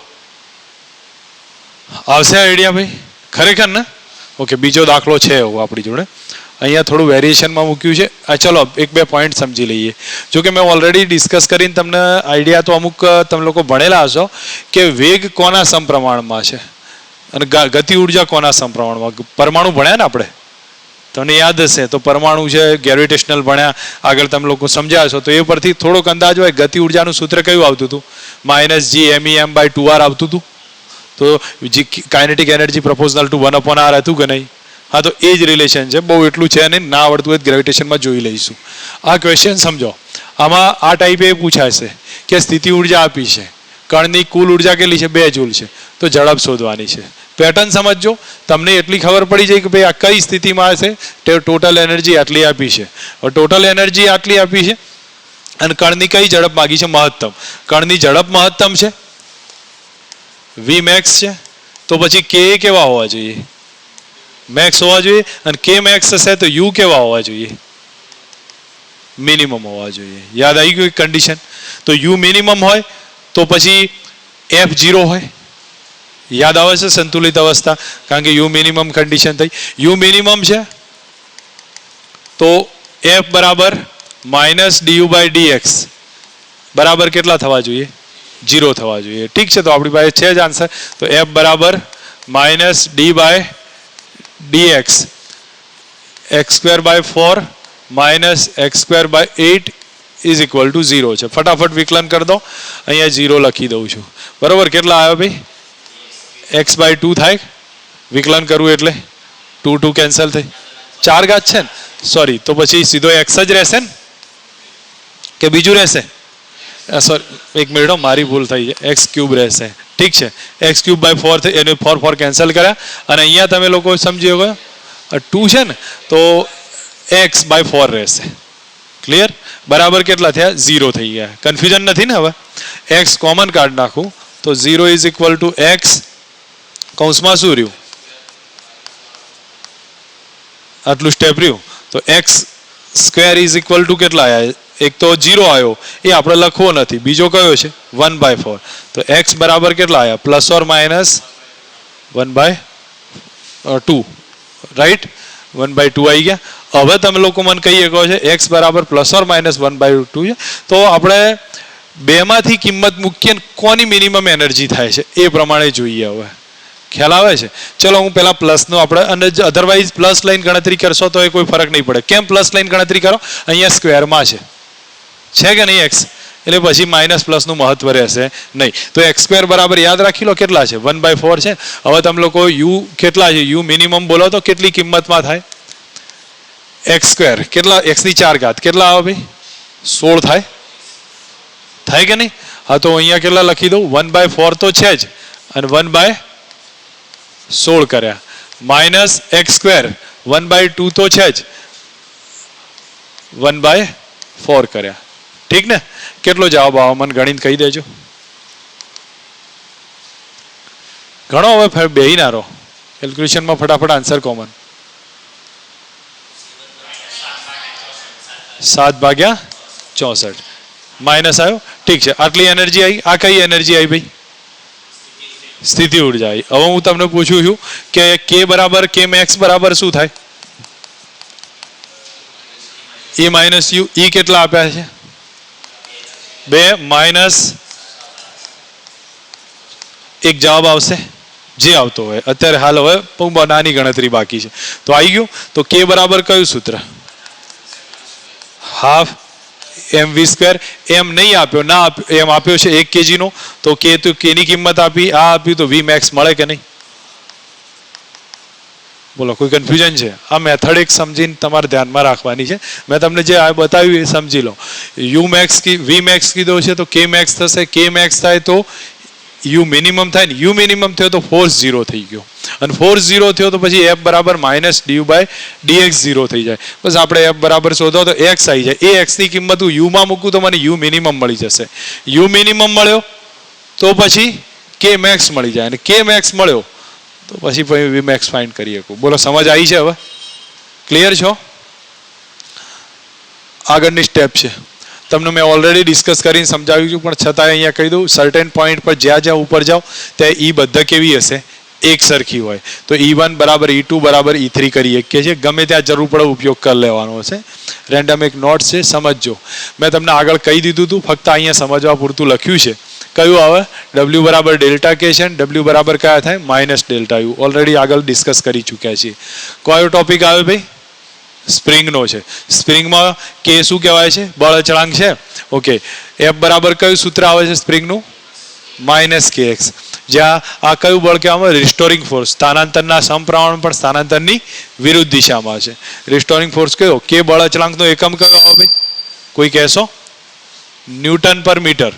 આવશે આઈડિયા ભાઈ? ખરેખર ને? ઓકે, બીજો દાખલો છે એવું આપણી જોડે. અહીંયા થોડું વેરિએશનમાં મૂક્યું છે. ચલો એક બે પોઈન્ટ સમજી લઈએ. જો કે મેં ઓલરેડી ડિસ્કસ કરીને તમને આઈડિયા તો અમુક તમે લોકો ભણેલા હશો કે વેગ કોના સમપ્રમાણમાં છે અને ગતિ ઉર્જા કોના સમપ્રમાણમાં. પરમાણુ ભણ્યા ને આપણે, તમને યાદ હશે. તો પરમાણુ છે, ગ્રેવિટેશનલ ભણ્યા, આગળ તમે લોકો સમજ્યા છો. તો એ પરથી થોડોક અંદાજ હોય. ગતિ ઉર્જાનું સૂત્ર કયું આવતું હતું? -g_mem/2r આવતું હતું. તો kinetic energy proportional two 1/r હતું કે નહીં? હા, તો એ જ રિલેશન છે. બહુ એટલું છે નહીં, ના આવડતું હોય ગ્રેવિટેશનમાં જોઈ લઈશું. આ ક્વેશ્ચન સમજો. આમાં આ ટાઈપે એ પૂછાશે કે સ્થિતિ ઉર્જા આપી છે, કણની કુલ ઉર્જા કેટલી છે? 2 જૂલ છે. તો ઝડપ શોધવાની છે. પેટર્ન સમજો, તમને એટલી ખબર પડી જાય કે ભાઈ આ કઈ સ્થિતિમાં છે, ટોટલ એનર્જી આટલી આપી છે. હવે ટોટલ એનર્જી આટલી આપી છે અને કણની કઈ ઝડપ માગી છે? મહત્તમ. કણની ઝડપ મહત્તમ છે, વી મેક્સ છે, તો પછી કે કેવા હોવા જોઈએ? મેક્સ હોવા જોઈએ. અને કે મેક્સ હશે તો યુ કેવા હોવા જોઈએ? મિનિમમ હોવા જોઈએ. યાદ આવી ગયું કન્ડિશન? તો યુ મિનિમમ હોય તો પછી એફ 0 હોય. યાદ આવે છે સંતુલિત અવસ્થા? કારણ કે યુ મિનિમમ કન્ડિશન થઈ. યુ મિનિમમ છે તો એફ બરાબર માઇનસ ડીયુ બાય ડીએક્સ બરાબર કેટલા થવા જોઈએ? 0 થવા જોઈએ. ઠીક છે, તો આપણી પાસે છે જ આન્સર. તો એફ બરાબર minus D by DX X square by 4 minus X square by 8 is equal to 0 છે. ફટાફટ વિકલન કરી દો. અહીંયા 0 લખી દઉં છું. બરાબર, કેટલા આવ્યો ભાઈ? એક્સ બાય 2 થાય. વિકલન કરવું એટલે 2 2 કેન્સલ થઈ, 4 ઘાત છે ને, સોરી. તો પછી સીધો એક્સ જ રહેશે ને કે બીજું રહેશે? સોરી, એક મિનિટ, મારી ભૂલ થઈ છે. એક્સ ક્યુબ રહેશે. ઠીક છે, એક્સ ક્યુબ બાય 4 થઈ, એને 4 4 કેન્સલ કર્યા. અને અહીંયા તમે લોકો સમજી શકો 2 છે ને, તો એક્સ બાય 4 રહેશે. ક્લિયર? બરાબર કેટલા થયા? 0 થઈ ગયા. કન્ફ્યુઝન નથી ને? હવે એક્સ કોમન કાઢ નાખું તો 0 ઇઝ ઇક્વલ ટુ એક્સ કૌંસમાં શું રહ્યું? આટલું સ્ટેપ રહ્યું. તો x square is equal two કેટલા આવ્યા? એક તો 0 આવ્યો, એ આપણે લખવો નથી. બીજો કયો છે? 1/4. તો એક્સ બરાબર કેટલા આવ્યા? Plus or minus 1/2. રાઈટ? 1/2 આવી ગયા. હવે તમે લોકો મને કહી શકો છો એક્સ બરાબર પ્લસ ઓર માઇનસ 1/2 છે. તો આપણે બેમાંથી કિંમત મૂકીએ, કોની મિનિમમ એનર્જી થાય છે એ પ્રમાણે જોઈએ. હવે ખ્યાલ આવે છે? ચલો હું પેલા પ્લસનો આપણે, અને અધરવાઇઝ પ્લસ લાઈન ગણતરી કરશો તો એ કોઈ ફરક નહીં પડે. કેમ પ્લસ લાઈન ગણતરી કરો? અહીંયા સ્ક્વેરમાં છે કે નહીં એક્સ, એટલે પછી માઇનસ પ્લસનું મહત્વ રહેશે નહીં. તો એક્સ સ્ક્વેર બરાબર યાદ રાખી લો કેટલા છે? 1/4 છે. હવે તમે લોકો યુ કેટલા છે? યુ મિનિમમ બોલો તો કેટલી કિંમતમાં થાય? એક્સ સ્ક્વેર કેટલા? એક્સની 4 ઘાત કેટલા આવે ભાઈ? 16 થાય. થાય કે નહીં? હા, તો અહીંયા કેટલા લખી દઉં? 1/4 તો છે જ, અને 1/16 કર્યા. માઇનસ એક્સ સ્ક્વેર 1/2 તો છે જ, 1/4 કર્યા. ઠીક ને? કેટલો જવાબ આવે મને ગણીને કહી દેજો. ઘણો હવે બેહી ના રહો, કેલ્ક્યુલેશનમાં ફટાફટ આન્સર કોમન. 7/64 માઇનસ આવ્યો. ઠીક છે, આટલી એનર્જી આવી. આ કઈ એનર્જી આવી ભાઈ? સ્થિતિ ઉર્જા આવી. હવે હું તમને પૂછું છું કે કે બરાબર કે મેક્સ બરાબર શું થાય? E minus you. ઈ કેટલા આપ્યા છે? 2 માઇનસ 1 જવાબ આવશે, જે આવતો હોય અત્યારે. હાલ હવે બહુ નાની ગણતરી બાકી છે. તો આવી ગયું. તો કે બરાબર કયું સૂત્ર? Half mv square. એમ નહીં આપ્યો, ના આપ્યો, એમ આપ્યો છે 1 kg નો. તો કે ની કિંમત આપી, આ આપ્યું, તો વી મેક્સ મળે કે નહીં? બોલો, કોઈ કન્ફ્યુઝન છે? આ મેથડ એક સમજીને તમારે ધ્યાનમાં રાખવાની છે. મેં તમને જે આ બતાવ્યું એ સમજી લો. યુ મેક્સ વી મેક્સ કીધો છે તો કે મેક્સ થશે. કે મેક્સ થાય તો યુ મિનિમમ થાય ને. યુ મિનિમમ થયો તો ફોર્સ 0 થઈ ગયો, અને ફોર્સ 0 થયો તો પછી એફ બરાબર માઇનસ ડીયુ બાય ડીએક્સ 0 થઈ જાય. બસ આપણે એફ બરાબર શોધો તો એક્સ આવી જાય. એ એક્સની કિંમત હું યુમાં મૂકું તો મને યુ મિનિમમ મળી જશે. યુ મિનિમમ મળ્યો તો પછી કે મેક્સ મળી જાય, અને કે મેક્સ મળ્યો તો પછી વી મેક્સ ફાઇન્ડ કરી શકું. બોલો, સમજ આવી છે? હવે ક્લિયર છો? આગળની સ્ટેપ છે, તમને મેં ઓલરેડી ડિસ્કસ કરીને સમજાવ્યું છું, પણ છતાં અહીંયા કહી દઉં. સર્ટેન પોઈન્ટ પર જ્યાં જ્યાં ઉપર જાઓ ત્યાં ઈ બધા કેવી હશે? એક સરખી હોય. તો E1 બરાબર E2 બરાબર E3 કરી શકીએ છીએ. ગમે ત્યાં જરૂર પડે ઉપયોગ કરી લેવાનો હશે. રેન્ડમ એક નોટ છે, સમજજો. મેં તમને આગળ કહી દીધું હતું, ફક્ત અહીંયા સમજવા પૂરતું લખ્યું છે. કયું આવે? W બરાબર ડેલ્ટા કે છે, W બરાબર કયા થાય? Minus delta you. ઓલરેડી આગળ ડિસ્કસ કરી ચૂક્યા છીએ. કયો ટોપિક આવે ભાઈ? સ્પ્રિંગનો છે. સ્પ્રિંગમાં કે શું કહેવાય છે? બળ અચળાંક છે. ઓકે. એફ બરાબર કયું સૂત્ર આવે છે સ્પ્રિંગનું? માઇનસ કે એક્સ. જ્યાં આ કયું બળ કહેવામાં? Restoring force. સ્થાનાંતરના સમપ્રમાણ પણ સ્થાનાંતરની વિરુદ્ધ દિશામાં છે. રિસ્ટોરિંગ ફોર્સ કયો? કે બળ અચળાંકનો એકમ કયો આવે ભાઈ? કોઈ કહેશો? ન્યૂટન પર મીટર.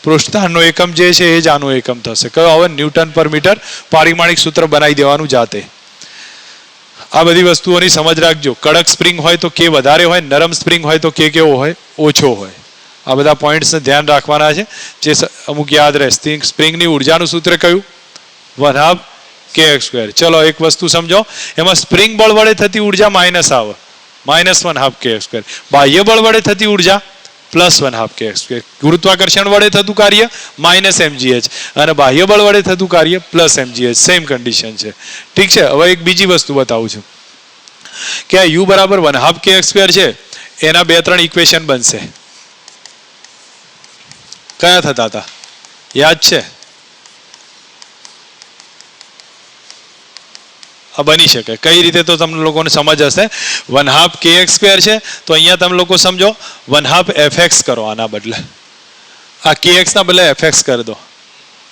પ્રોસ્થાનનો એકમ જે છે એ જ આનો એકમ થશે. કયો હવે? ન્યૂટન પર મીટર. પારિમાણિક સૂત્ર બનાવી દેવાનું જાતે. આ બધી વસ્તુઓની સમજ રાખજો. કડક સ્પ્રિંગ હોય તો કે વધારે હોય, નરમ સ્પ્રિંગ હોય તો કે કેવો હોય? ઓછો હોય. આ બધા પોઈન્ટ્સને ધ્યાન રાખવાના છે જે અમુક યાદ રહે. સ્પ્રિંગની ઉર્જાનું સૂત્ર કયું? 1/2 kx². ચલો એક વસ્તુ સમજો, એમાં સ્પ્રિંગ બળ વડે થતી ઉર્જા માઇનસ આવે, -1/2 kx². બાહ્ય બળ વડે થતી ઉર્જા +1/2 kx². ગુરુત્વાકર્ષણ વડે થતું કાર્ય -mgh અને બાહ્ય બળ વડે થતું કાર્ય +mgh. સેમ કન્ડિશન છે. ઠીક છે. હવે એક બીજી વસ્તુ બતાવું છું કે આ u બરાબર 1/2 kx² છે, એના 2-3 ઇક્વેશન બનશે. કયા થતા હતા? યાદ છે? આ બની શકે. કઈ રીતે તો તમને લોકોને સમજ હશે. 1/2 kx² છે તો અહીંયા તમે લોકો સમજો 1/2 fx કરો. આના બદલે આ kx ના બદલે fx કરી દો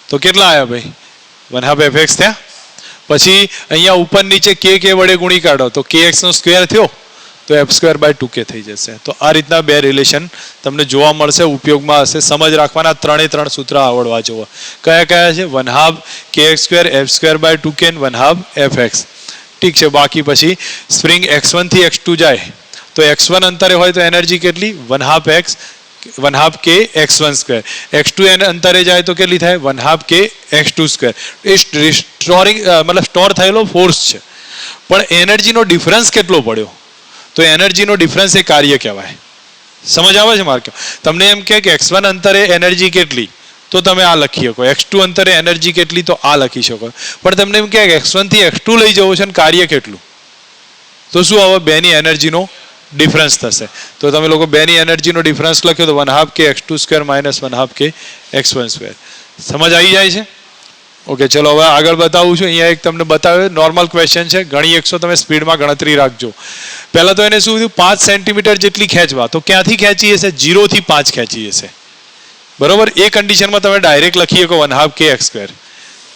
તો કેટલા આવ્યા ભાઈ? 1/2 fx થયા. પછી અહીંયા ઉપર નીચે k વડે ગુણી કાઢો તો kx નો સ્ક્વેર થયો તો f²/2k થઈ જશે. તો આ રીતના બે રિલેશન તમને જોવા મળશે, ઉપયોગમાં હશે. સમજ રાખવાના. 3 સૂત્ર આવડવા જોવા. કયા કયા છે? 1/2 kx², f²/2k અને 1/2 fx. ઠીક છે. બાકી પછી સ્પ્રિંગ x1 થી x2 જાય તો x1 અંતરે હોય તો એનર્જી કેટલી? 1/2 k x1². x2 અંતરે જાય તો કેટલી થાય? 1/2 k x2². એ સ્ટોર થયેલો ફોર્સ છે, પણ એનર્જીનો ડિફરન્સ કેટલો પડ્યો? તો એનર્જીનો ડિફરન્સ એ કાર્ય કહેવાય. સમજ આવે છે મારે? તમને એમ કે x1 અંતરે એનર્જી કેટલી તો તમે આ લખી શકો, x2 અંતરે એનર્જી કેટલી તો આ લખી શકો. પણ તમને એમ કે x1 થી x2 લઈ જવો છે ને કાર્ય કેટલું, તો શું હવે બેની એનર્જીનો ડિફરન્સ થશે. તો તમે લોકો બેની એનર્જીનો ડિફરન્સ લખ્યો તો 1/2 k x2² -1/2 k x1². સમજ આવી જાય છે? ઓકે, ચલો હવે આગળ બતાવું છું. અહીંયા એક તમને બતાવ્યો નોર્મલ ક્વેશ્ચન છે. ગણી 100 તમે સ્પીડમાં ગણતરી રાખજો. પહેલા તો એને શું કીધું? 5 સેન્ટીમીટર જેટલી ખેંચવા. તો ક્યાંથી ખેંચી હશે? 0 થી 5 ખેંચી હશે. બરોબર. એ કન્ડિશનમાં તમે ડાયરેક્ટ લખી શકો 1/2 k x².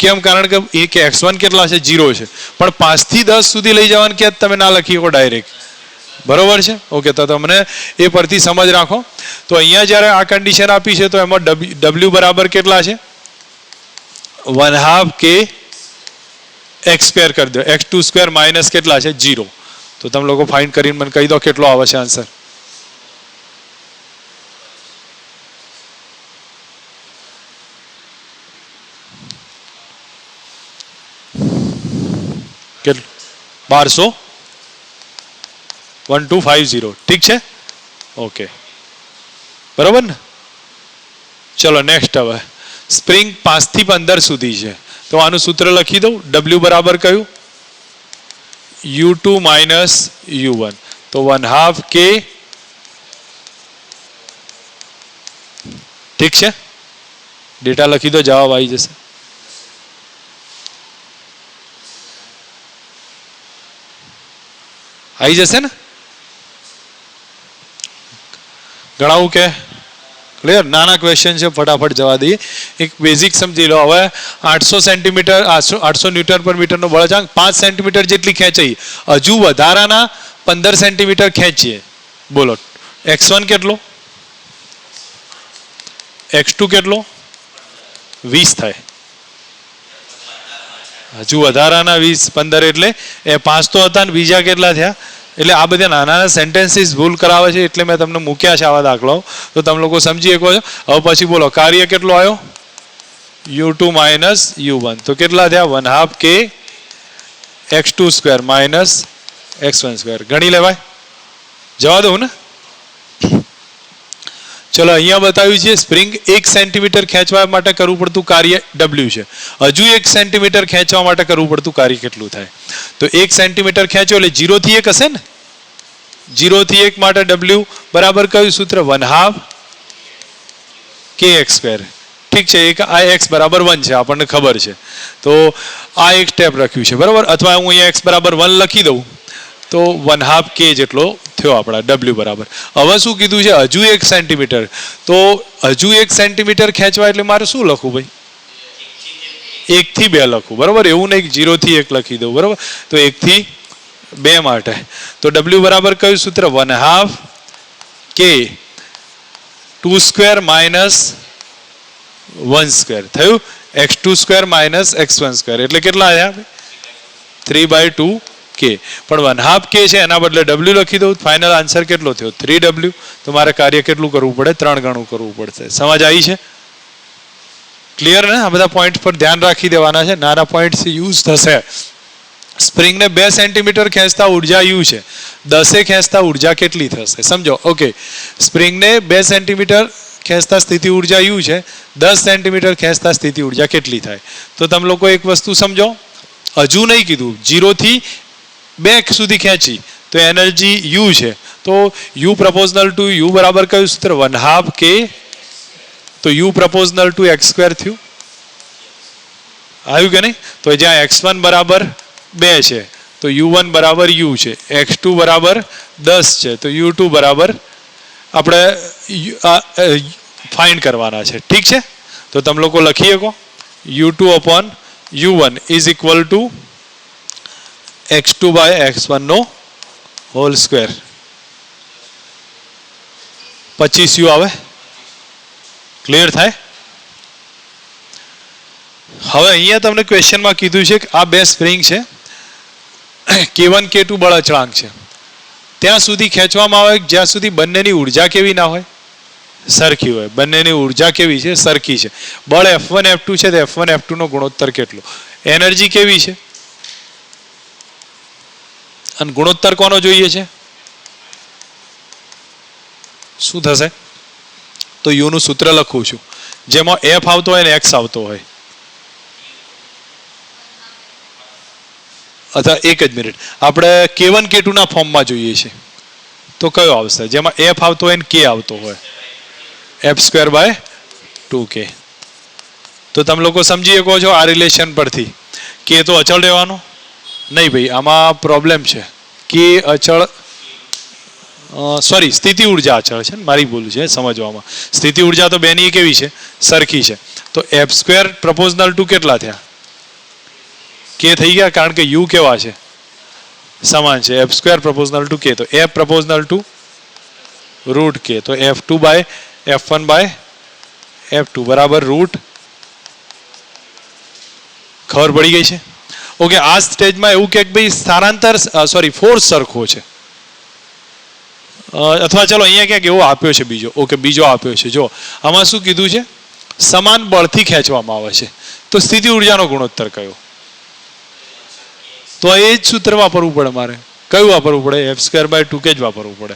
કેમ? કારણ કે એ કે x1 કેટલા છે? 0 છે. પણ 5 થી 10 સુધી લઈ જવાનું ક્યાં તમે ના લખી શકો ડાયરેક્ટ. બરોબર છે? ઓકે, તો તમને એ પરથી સમજ રાખો. તો અહીંયા જ્યારે આ કન્ડિશન આપી છે તો એમાં w બરાબર કેટલા છે? 1/2 k x² કરી દો. x2² માઇનસ કેટલા છે? 0. તો તમે લોકો ફાઇન્ડ કરીને મને કહી દો કેટલો આવે છે આન્સર. કેટલું? 1250. ઠીક છે. ઓકે, બરોબર ને? ચલો નેક્સ્ટ. હવે સ્પ્રિંગ 5 થી 15 સુધી છે તો આનું સૂત્ર લખી દઉં. w બરાબર કયું? u2 - u1. તો 1/2 k. ઠીક છે. ડેટા લખી દો, જવાબ આવી જશે. આવી જશે ને? ગણાવું કે ક્લિયર? નાના ક્વેશ્ચન છે, ફટાફટ જવા દઈએ. એક બેઝિક સમજી લો. હવે 800 સેન્ટીમીટર 800 ન્યૂટન પર મીટરનો બળાંક 5 સેન્ટીમીટર જેટલી ખેંચાઈ, હજુ વધારાના 15 સેન્ટીમીટર ખેંચીએ. બોલો x1 કેટલો? x2 કેટલો? 20 થાય. હજુ વધારાના 20 15 એટલે એ 5 તો હતા ને બીજા કેટલા થયા? એટલે આ બધા નાના નાના સેન્ટેન્સીસ ભૂલ કરાવે છે, એટલે મેં તમને મૂક્યા છે આવા દાખલાઓ, તો તમે લોકો સમજી શકો છો. હવે પછી બોલો કાર્ય કેટલો આવ્યો? u2 - u1. તો કેટલા થયા? 1/2 k x2² -x1². ગણી લેવાય? જવા દઉં ને? ચલો અહીંયા બતાવ્યું છે સ્પ્રિંગ 1 સેન્ટીમીટર ખેંચવા માટે કરવું પડતું કાર્ય w છે. હજુ 1 સેન્ટીમીટર ખેંચવા માટે કરવું પડતું કાર્ય કેટલું થાય? તો 1 સેન્ટીમીટર ખેંચો એટલે 0 થી 1 હશે ને? 0 થી 1 માટે w બરાબર કયું સૂત્ર? 1/2 kx². ઠીક છે. એક આ x બરાબર 1 છે, આપણને ખબર છે. તો આ એક સ્ટેપ રાખ્યું છે, બરાબર. અથવા હું અહીંયા x બરાબર 1 લખી દઉં તો 1/2 k જેટલો થયો આપણા w બરાબર. હવે શું કીધું છે? હજુ 1 સેન્ટીમીટર. તો હજુ 1 સેન્ટીમીટર ખેંચવા એટલે મારે શું લખવું ભાઈ? 1 થી 2 લખવું, બરાબર. એવું નહીં 0 થી 1 લખી દઉં, બરાબર. તો 1 થી 2 માટે તો w બરાબર કયું સૂત્ર? 1/2 k 2² 1² થયું. x2² માઇનસ x1² એટલે કેટલા આવ્યા 3/2k. પણ 1/2 k છે એના બદલે w લખી દઉં. ફાઇનલ આન્સર કેટલો થયો 3w. તો મારે કાર્ય કેટલું કરવું પડે 3 ગણું કરવું પડશે. સમજ આવી છે? ક્લિયર ને? આ બધા પોઈન્ટ પર ધ્યાન રાખી દેવાના છે. નાના પોઈન્ટ યુઝ થશે. સ્પ્રિંગને 2 સેન્ટીમીટર ખેંચતા ઉર્જા u છે. 10 ખેંચતા ઉર્જા કેટલી થશે સમજો. ઓકે, સ્પ્રિંગને 2 સેન્ટીમીટર ખેંચતા સ્થિતિ ઉર્જા u છે. 10 સેન્ટીમીટર ખેંચતા સ્થિતિ ઉર્જા કેટલી થાય? તો તમે લોકો એક વસ્તુ સમજો, હજુ નહીં કીધું, 0 થી 2 સુધી ખેંચી તો એનર્જી u છે. તો u પ્રપોઝનલ ટુ u બરાબર કયું સૂત્ર 1/2 k. તો u પ્રપોઝનલ ટુ x² થયું. આવ્યું કે નહીં? તો જ્યાં x1 બરાબર 2 છે તો u1 બરાબર u છે, x2 બરાબર 10 છે તો u2 બરાબર આપણે ફાઇન્ડ કરવાના છે. ઠીક છે? તો તમે લોકો લખી શકો u2 upon u1 is equal to x2 by x1 નો હોલ સ્ક્વેર. 25u આવે. ક્લિયર થાય? હવે અહીંયા તમને ક્વેશ્ચનમાં કીધું છે કે આ બે સ્પ્રિંગ છે, k1 k2 બળ અચળાંક છે. ત્યાં સુધી ખેંચવામાં આવે જ્યાં સુધી બંનેની ઉર્જા કેવી ના હોય, સરખી હોય. બંનેની ઉર્જા કેવી છે? સરખી છે. બળ F1 F2 છે તો F1 F2 નો ગુણોત્તર કેટલો? એનર્જી કેવી છે અને ગુણોત્તર કોનો જોઈએ છે? શું થશે? તો u નું સૂત્ર લખું છું જેમાં f આવતો હોય ને x આવતો હોય. અથવા એક જ મિનિટ, આપણે k1 k2 ના ફોર્મમાં જોઈએ છે તો કયો આવશે? જેમાં f આવતો હોય ને k આવતો હોય. f²/2k. તો તમે લોકો સમજી શકો છો આ રિલેશન પરથી. k તો અચળ રહેવાનો નહીં ભાઈ, આમાં પ્રોબ્લેમ છે. k અચળ, સોરી, સ્થિતિ ઉર્જા અચળ છે, મારી ભૂલ છે સમજવામાં. સ્થિતિ ઉર્જા તો બેની કેવી છે? સરખી છે. તો f² પ્રપોઝનલ ટુ કેટલા થયા? k થઈ ગયા, કારણ કે u કેવા છે? સમાન છે. f² પ્રપોઝનલ two k. તો f પ્રપોઝનલ ટુ √k. તો f2/f1/f2 બરાબર √ ખબર પડી ગઈ છે? ઓકે, આ સ્ટેજમાં એવું કે ભાઈ સ્થાનાંતર ફોર્સ સરખો છે. અથવા ચલો અહીંયા ક્યાંક એવો આપ્યો છે બીજો. ઓકે, બીજો આપ્યો છે. જો આમાં શું કીધું છે? સમાન બળથી ખેંચવામાં આવે છે તો સ્થિતિ ઉર્જાનો ગુણોત્તર કયો? તો એ જ સૂત્ર વાપરવું પડે મારે. કયું વાપરવું પડે? f²/2k જ વાપરવું પડે.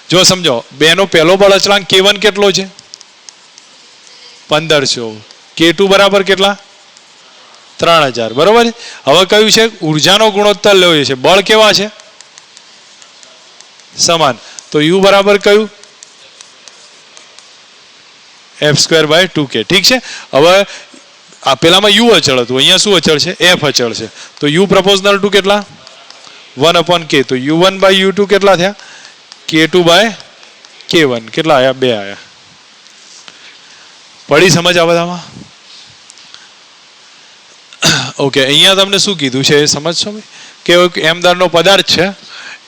જો સમજો, બેનો પહેલો બળ અચળાંક k1 કેટલો છે? 1500. k2 બરાબર કેટલા? 3000. બરોબર. હવે કયું છે? ઉર્જાનો ગુણોત્તર લેવો છે. બળ કેવા છે? સમાન. તો u બરાબર કયું? f²/2k. ઠીક છે. હવે આ પેલામાં u અચળ હતું, અહીંયા શું અચળ છે? f અચળ છે. તો u પ્રપોઝનલ ટુ કેટલા? 1/k. તો u1/u2 કેટલા થયા? k2/k1 કેટલા આયા? 2 આયા. પડી સમજ આ બધામાં? ઓકે, અહીંયા તમને શું કીધું છે એ સમજશો કે m દરનો પદાર્થ છે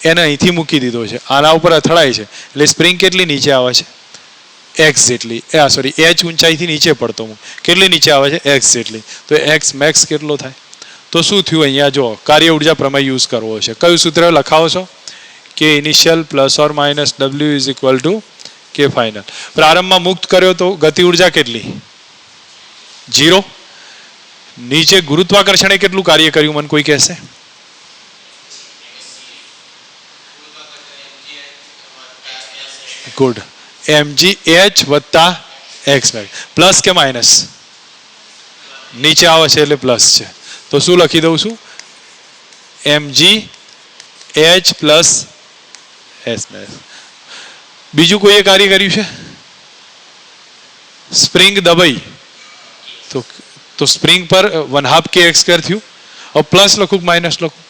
એને અહીંથી મૂકી દીધો છે, આના ઉપર અથડાય છે એટલે સ્પ્રિંગ કેટલી નીચે આવે છે? x જેટલી. સોરી, h ઊંચાઈથી નીચે પડતો હું. કેટલી નીચે આવે છે? x જેટલી. તો x મેક્સ કેટલો થાય? તો શું થયું અહીંયા? જો કાર્ય ઉર્જા પ્રમેય યુઝ કરવો છે. કયું સૂત્ર લખાવો છો? k initial ± w is equal two k final. પ્રારંભમાં મુક્ત કર્યો તો ગતિ ઉર્જા કેટલી? 0. નીચે ગુરુત્વાકર્ષણે કેટલું કાર્ય કર્યું મને કોઈ કહેશે? ગુડ. mgh વત્તા x મેક્સ. પ્લસ કે માઇનસ? નીચે આવે છે એટલે પ્લસ છે. તો શું લખી દઉં છું? mgh plus s max. બીજું કોઈએ કાર્ય કર્યું છે? સ્પ્રિંગ દબાઈ તો સ્પ્રિંગ પર 1/2 kx² થયું. હવે પ્લસ લખું માઇનસ લખું?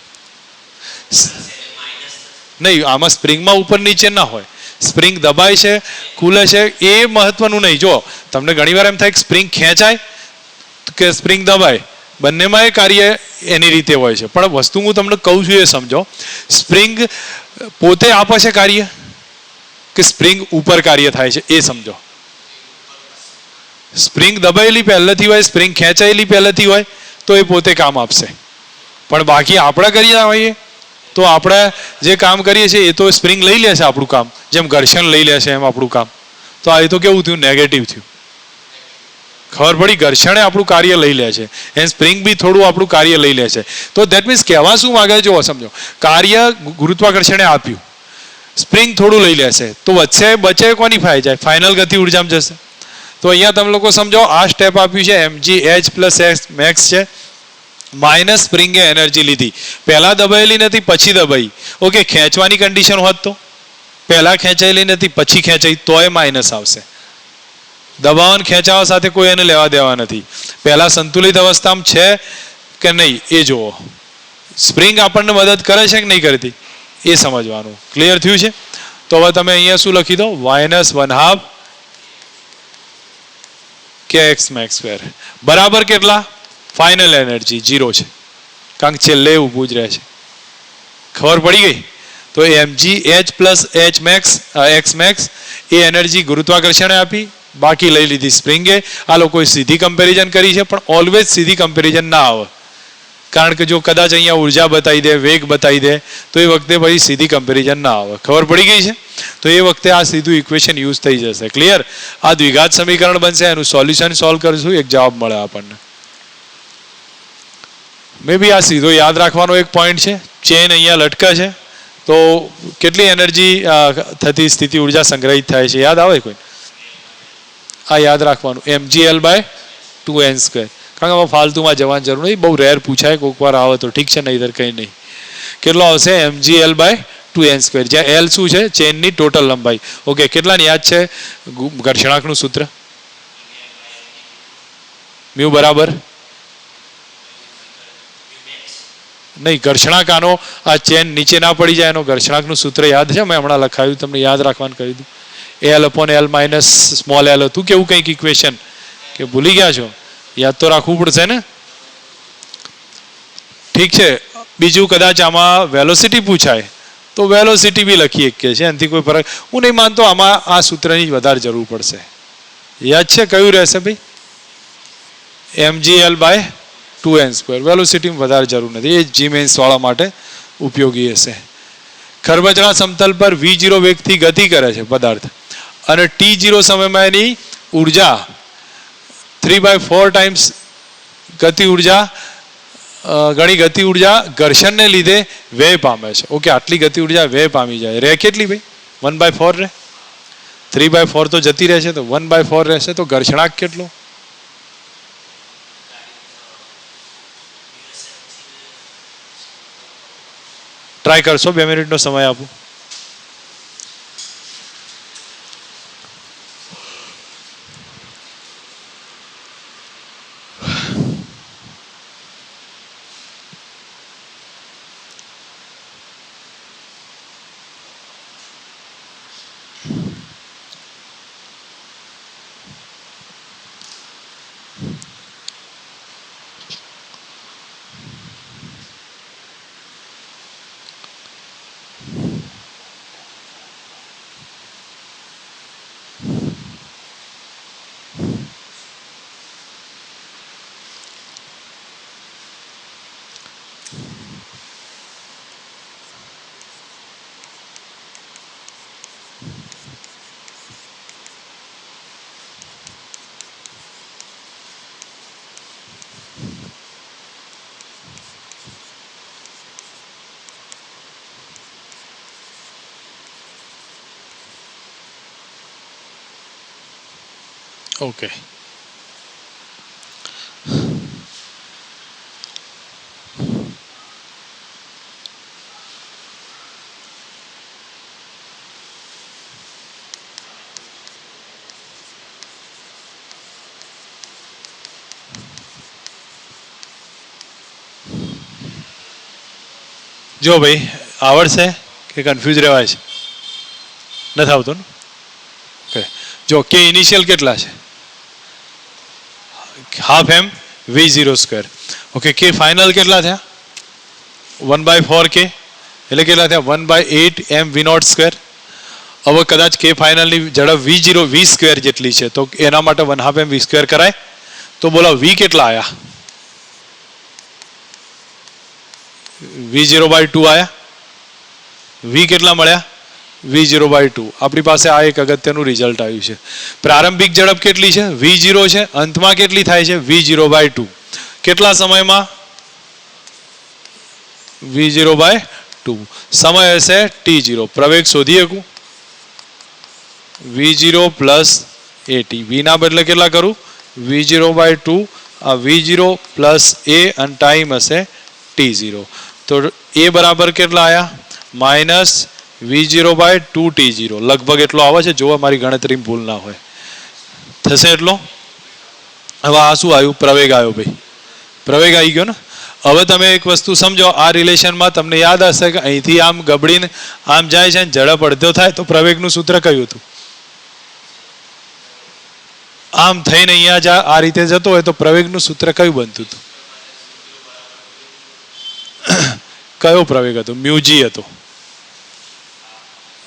નહીં, આમાં સ્પ્રિંગમાં ઉપર નીચે ના હોય. સ્પ્રિંગ દબાય છે, ખુલે છે, એ મહત્વનું નહીં. જો તમને ઘણીવાર એમ થાય કે સ્પ્રિંગ ખેંચાય કે સ્પ્રિંગ દબાય, બંનેમાં એ કાર્ય એની રીતે હોય છે. પણ વસ્તુ હું તમને કહું છું એ સમજો. સ્પ્રિંગ પોતે આપે છે કાર્ય કે સ્પ્રિંગ ઉપર કાર્ય થાય છે એ સમજો. સ્પ્રિંગ દબાયેલી પહેલેથી હોય, સ્પ્રિંગ ખેંચાયેલી પહેલેથી હોય તો એ પોતે કામ આપશે. પણ બાકી આપણે કરીએ હોઈએ તો આપણે જે કામ કરીએ છીએ એ તો સ્પ્રિંગ લઈ લે છે આપણું કામ, જેમ ઘર્ષણ લઈ લે છે એમ આપણું કામ. તો આ એ તો કેવું થયું? નેગેટિવ થયું. ખબર પડી? ઘર્ષણે આપણું કાર્ય લઈ લે છે, એમ સ્પ્રિંગ બી થોડું આપણું કાર્ય લઈ લે છે. તો ધેટ મીન્સ કહેવા શું માગે જો સમજો, કાર્ય ગુરુત્વાકર્ષણે આપ્યું, સ્પ્રિંગ થોડું લઈ લેશે તો વચ્ચે બચે કોની ફાઈ જાય? ફાઇનલ ગતિ ઉર્જામાં જશે. તો અહીંયા તમે લોકો સમજો, આ સ્ટેપ આપ્યું છે mgh પ્લસ એક્સ મેક્સ છે, માઇનસ સ્પ્રિંગે એનર્જી લીધી, પહેલા દબાયેલી નથી પછી દબાઈ. ઓકે, ખેંચવાની કન્ડિશન હોત તો પહેલા ખેંચાયેલી નથી પછી ખેંચાઈ તોય માઇનસ આવશે. દબાવન ખેંચાવા સાથે કોઈ એને લેવા દેવા નથી. પહેલા સંતુલિત અવસ્થામાં છે કે નહીં એ જુઓ. સ્પ્રિંગ આપણને મદદ કરે છે કે નહીં કરતી એ સમજવાનું. ક્લિયર થયું છે? તો હવે તમે અહીંયા શું લખી દો? -1/2 kx max સ્ક્વેર બરાબર કેટલા? ફાઇનલ એનર્જી 0 છે, કારણ કે છેલ્લે ઊભું જ રહે છે. ખબર પડી ગઈ? તો mgh plus H max X max એ એનર્જી ગુરુત્વાકર્ષણે આપી, બાકી લઈ લીધી સ્પ્રિંગે. આ લોકોએ સીધી કમ્પેરિઝન કરી છે, પણ ઓલવેઝ સીધી કમ્પેરિઝન ના આવે, કારણ કે જો કદાચ અહીંયા ઉર્જા બતાવી દે, વેગ બતાવી દે તો એ વખતે પછી સીધી કમ્પેરિઝન ના આવે. ખબર પડી ગઈ છે? તો એ વખતે આ સીધું ઇક્વેશન યુઝ થઈ જશે. ક્લિયર? આ દ્વિઘાત સમીકરણ બનશે, એનું સોલ્યુશન સોલ્વ કરીશું, એક જવાબ મળે આપણને. મે બી આ સીધો યાદ રાખવાનો એક પોઈન્ટ છે. ચેન અહીંયા લટકે છે તો કેટલી એનર્જી થતી સ્થિતિ ઉર્જા સંગ્રહિત થાય છે યાદ આવે કોઈ? આ યાદ રાખવાનું, mgl/2n². કારણ કે આમાં ફાલતુમાં જવાની જરૂર નહીં, બહુ રેર પૂછાય, કોઈક વાર આવે તો ઠીક છે, નહીંતર કંઈ નહીં. કેટલો આવશે? mgl/2n², જ્યાં l શું છે? ચેનની ટોટલ લંબાઈ. ઓકે, કેટલાની યાદ છે ઘર્ષણાંકનું સૂત્ર? મ્યુ બરાબર નહીં, ઘર્ષણાંક આનો આ ચેન નીચે ના પડી જાય એનો ઘર્ષણાંકનું સૂત્ર યાદ છે? મેં હમણાં લખાયું, તમને યાદ રાખવાનું કહી દીધું. L/L માઇનસ સ્મોલ l હતું કેવું કંઈક ઇક્વેશન, કે ભૂલી ગયા છો? યાદ તો રાખવું પડશે ને. ઠીક છે. બીજું કદાચ આમાં વેલોસિટી પૂછાય તો વેલોસિટી બી લખી શકીએ છીએ, એનાથી કોઈ ફરક હું નહીં માનતો. આમાં આ સૂત્રની વધારે જરૂર પડશે. યાદ છે કયું રહેશે ભાઈ? mgl/2n². વેલોસિટીમાં વધારે જરૂર નથી, એ જીમેન્સ વાળા માટે ઉપયોગી હશે. ખરબચડા સમતલ પર v0 વેગથી ગતિ કરે છે પદાર્થ, અને t0 સમયમાં એની ઉર્જા 3/4 ટાઈમ્સ ગતિ ઉર્જા ઘણી ગતિ ઉર્જા ઘર્ષણને લીધે વ્યય પામે છે. ઓકે, આટલી ગતિ ઉર્જા વ્યય પામી જાય. રહે કેટલી ભાઈ? 1/4 રહે. 3/4 તો જતી રહેશે, તો 1/4 રહેશે. તો ઘર્ષણાંક કેટલો? ટ્રાય કરશો? 2 મિનિટનો સમય આપું. ઓકે, જો ભાઈ આવડશે કે કન્ફ્યુઝ રહેવાય છે? નથી આવતું ને? ઓકે, જો કે ઇનિશિયલ કેટલા છે? Half m v0². ઓકે, કે ફાઇનલ કેટલા થયા? 1/4 કે એટલે કેટલા થયા? 1/8 m v0². હવે કદાચ કે ફાઇનલની ઝડપ v સ્ક્વેર જેટલી છે તો એના માટે 1/2 m v સ્ક્વેર કરાય. તો બોલો v કેટલા આયા? v0/2 આયા. v કેટલા મળ્યા? v0/2. આપણી પાસે આ એક અગત્યનું રિઝલ્ટ આવ્યું છે. પ્રારંભિક ઝડપ કેટલી છે? v0 છે. અંતમાં કેટલી થાય છે? v0/2. કેટલા સમયમાં? v0/2. સમય હશે t0. પ્રવેગ શોધી શકું? v0 plus at. v ના બદલે કેટલા કરું? v0/2. આ v0 પ્લસ a અને ટાઈમ હશે t0. તો a બરાબર કેટલા આયા? Minus v0/2 t0. લગભગ એટલો આવે છે. જો મારી ગણતરી ભૂલ ના હોય થશે એટલો. હવે આ શું આવ્યું? પ્રવેગ આવ્યો ભાઈ. પ્રવેગ આવી ગયો ને. હવે તમે એક વસ્તુ સમજો. આ રિલેશનમાં તમને યાદ હશે કે અહીંથી આમ ગબડીને આમ જાય છે, ઝડપ અડધો થાય તો પ્રવેગનું સૂત્ર કયું હતું? આમ થઈને અહીંયા આ રીતે જતો હોય તો પ્રવેગનું સૂત્ર કયું બનતું હતું? કયો પ્રવેગ હતો? મ્યુજી હતો.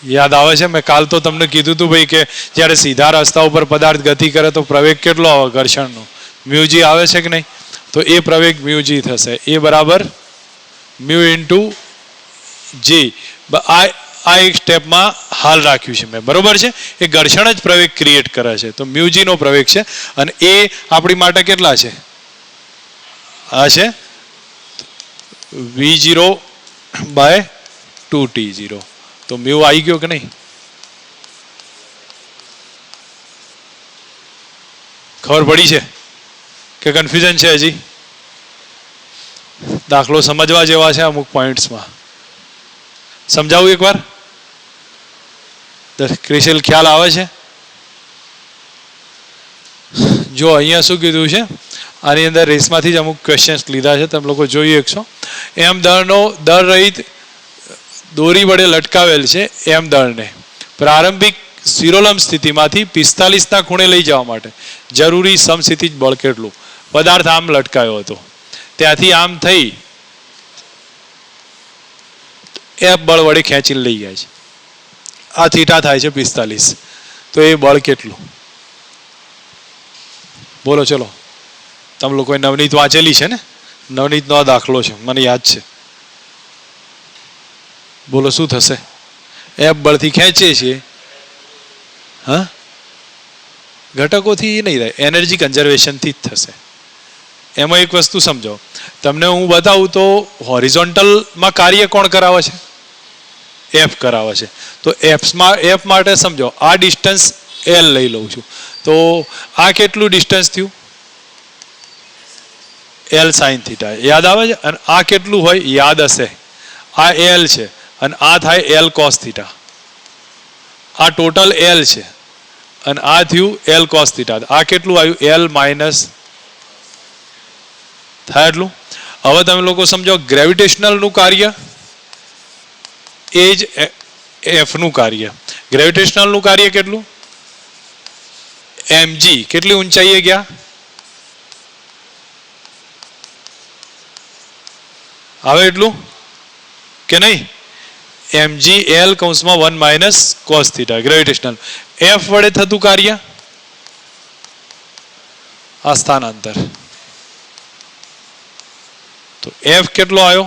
યાદ આવે છે? મેં કાલ તો તમને કીધું હતું ભાઈ કે જ્યારે સીધા રસ્તા ઉપર પદાર્થ ગતિ કરે તો પ્રવેગ કેટલો આવે ઘર્ષણનો? મ્યુજી આવે છે કે નહીં? તો એ પ્રવેગ મ્યુજી થશે. એ બરાબર મ્યુ ઇન્ટુ જી. આ એક સ્ટેપમાં હાલ રાખ્યું છે મેં, બરોબર છે? એ ઘર્ષણ જ પ્રવેગ ક્રિએટ કરે છે. તો મ્યુજી નો પ્રવેગ છે અને એ આપણી માટે કેટલા છે? આ છે v0/2 t0. તો મ્યુ આવી ગયો કે નહીં? ખબર પડી છે કે કન્ફ્યુઝન છે હજી? દાખલો સમજવા જેવા છે અમુક પોઈન્ટ્સમાં. સમજાવું એકવાર? ક્રિશલ ખ્યાલ આવે છે? જો અહીંયા શું કીધું છે, આની અંદર રેસમાંથી જ અમુક ક્વેશ્ચન્સ લીધા છે, તમે લોકો જોઈ શકશો. એમ દળનો દર રહિત દોરી વડે લટકાવેલ છે. એમ દળને પ્રારંભિક શિરોલંબ સ્થિતિમાંથી 45ના ખૂણે લઈ જવા માટે જરૂરી સમસ્થિતિજ બળ કેટલું? પદાર્થ આમ લટકાયો હતો, ત્યાંથી આમ થઈ એફ બળ વડે ખેંચીને લઈ ગયા છે. આ થીટા થાય છે 45. તો એ બળ કેટલું? બોલો ચલો. તમે લોકોએ નવનીત વાંચેલી છે ને? નવનીતનો આ દાખલો છે, મને યાદ છે. બોલો શું થશે? એફ બળથી ખેંચીએ છીએ. હા, ઘટકોથી નહીં થાય, એનર્જી કન્ઝર્વેશનથી જ થશે. એમાં એક વસ્તુ સમજો, તમને હું બતાવું તો હોરિઝોન્ટલમાં કાર્ય કોણ કરાવે છે? એફ કરાવે છે. તો એફ માટે સમજો, આ ડિસ્ટન્સ એલ લઈ લઉં છું. તો આ કેટલું ડિસ્ટન્સ થયું? L sine theta. યાદ આવે છે? અને આ કેટલું હોય? યાદ હશે. આ એલ છે અને આ થાય એલ કોસ થીટા. આ ટોટલ એલ છે અને આ થયું એલ કોસ થીટા. આ કેટલું આવ્યું? એલ માઇનસ થાય એટલું. હવે તમે લોકો સમજો, ગ્રેવિટેશનલનું કાર્ય એ જ એફનું કાર્ય. ગ્રેવિટેશનલનું કાર્ય કેટલું? mg. કેટલી ઊંચાઈએ ગયા? આવે એટલું કે નહીં? mg l કૌંસમાં 1 minus cos theta. Gravitational f વડે થતું કાર્ય આ સ્થાનાંતર. તો f કેટલો આવ્યો?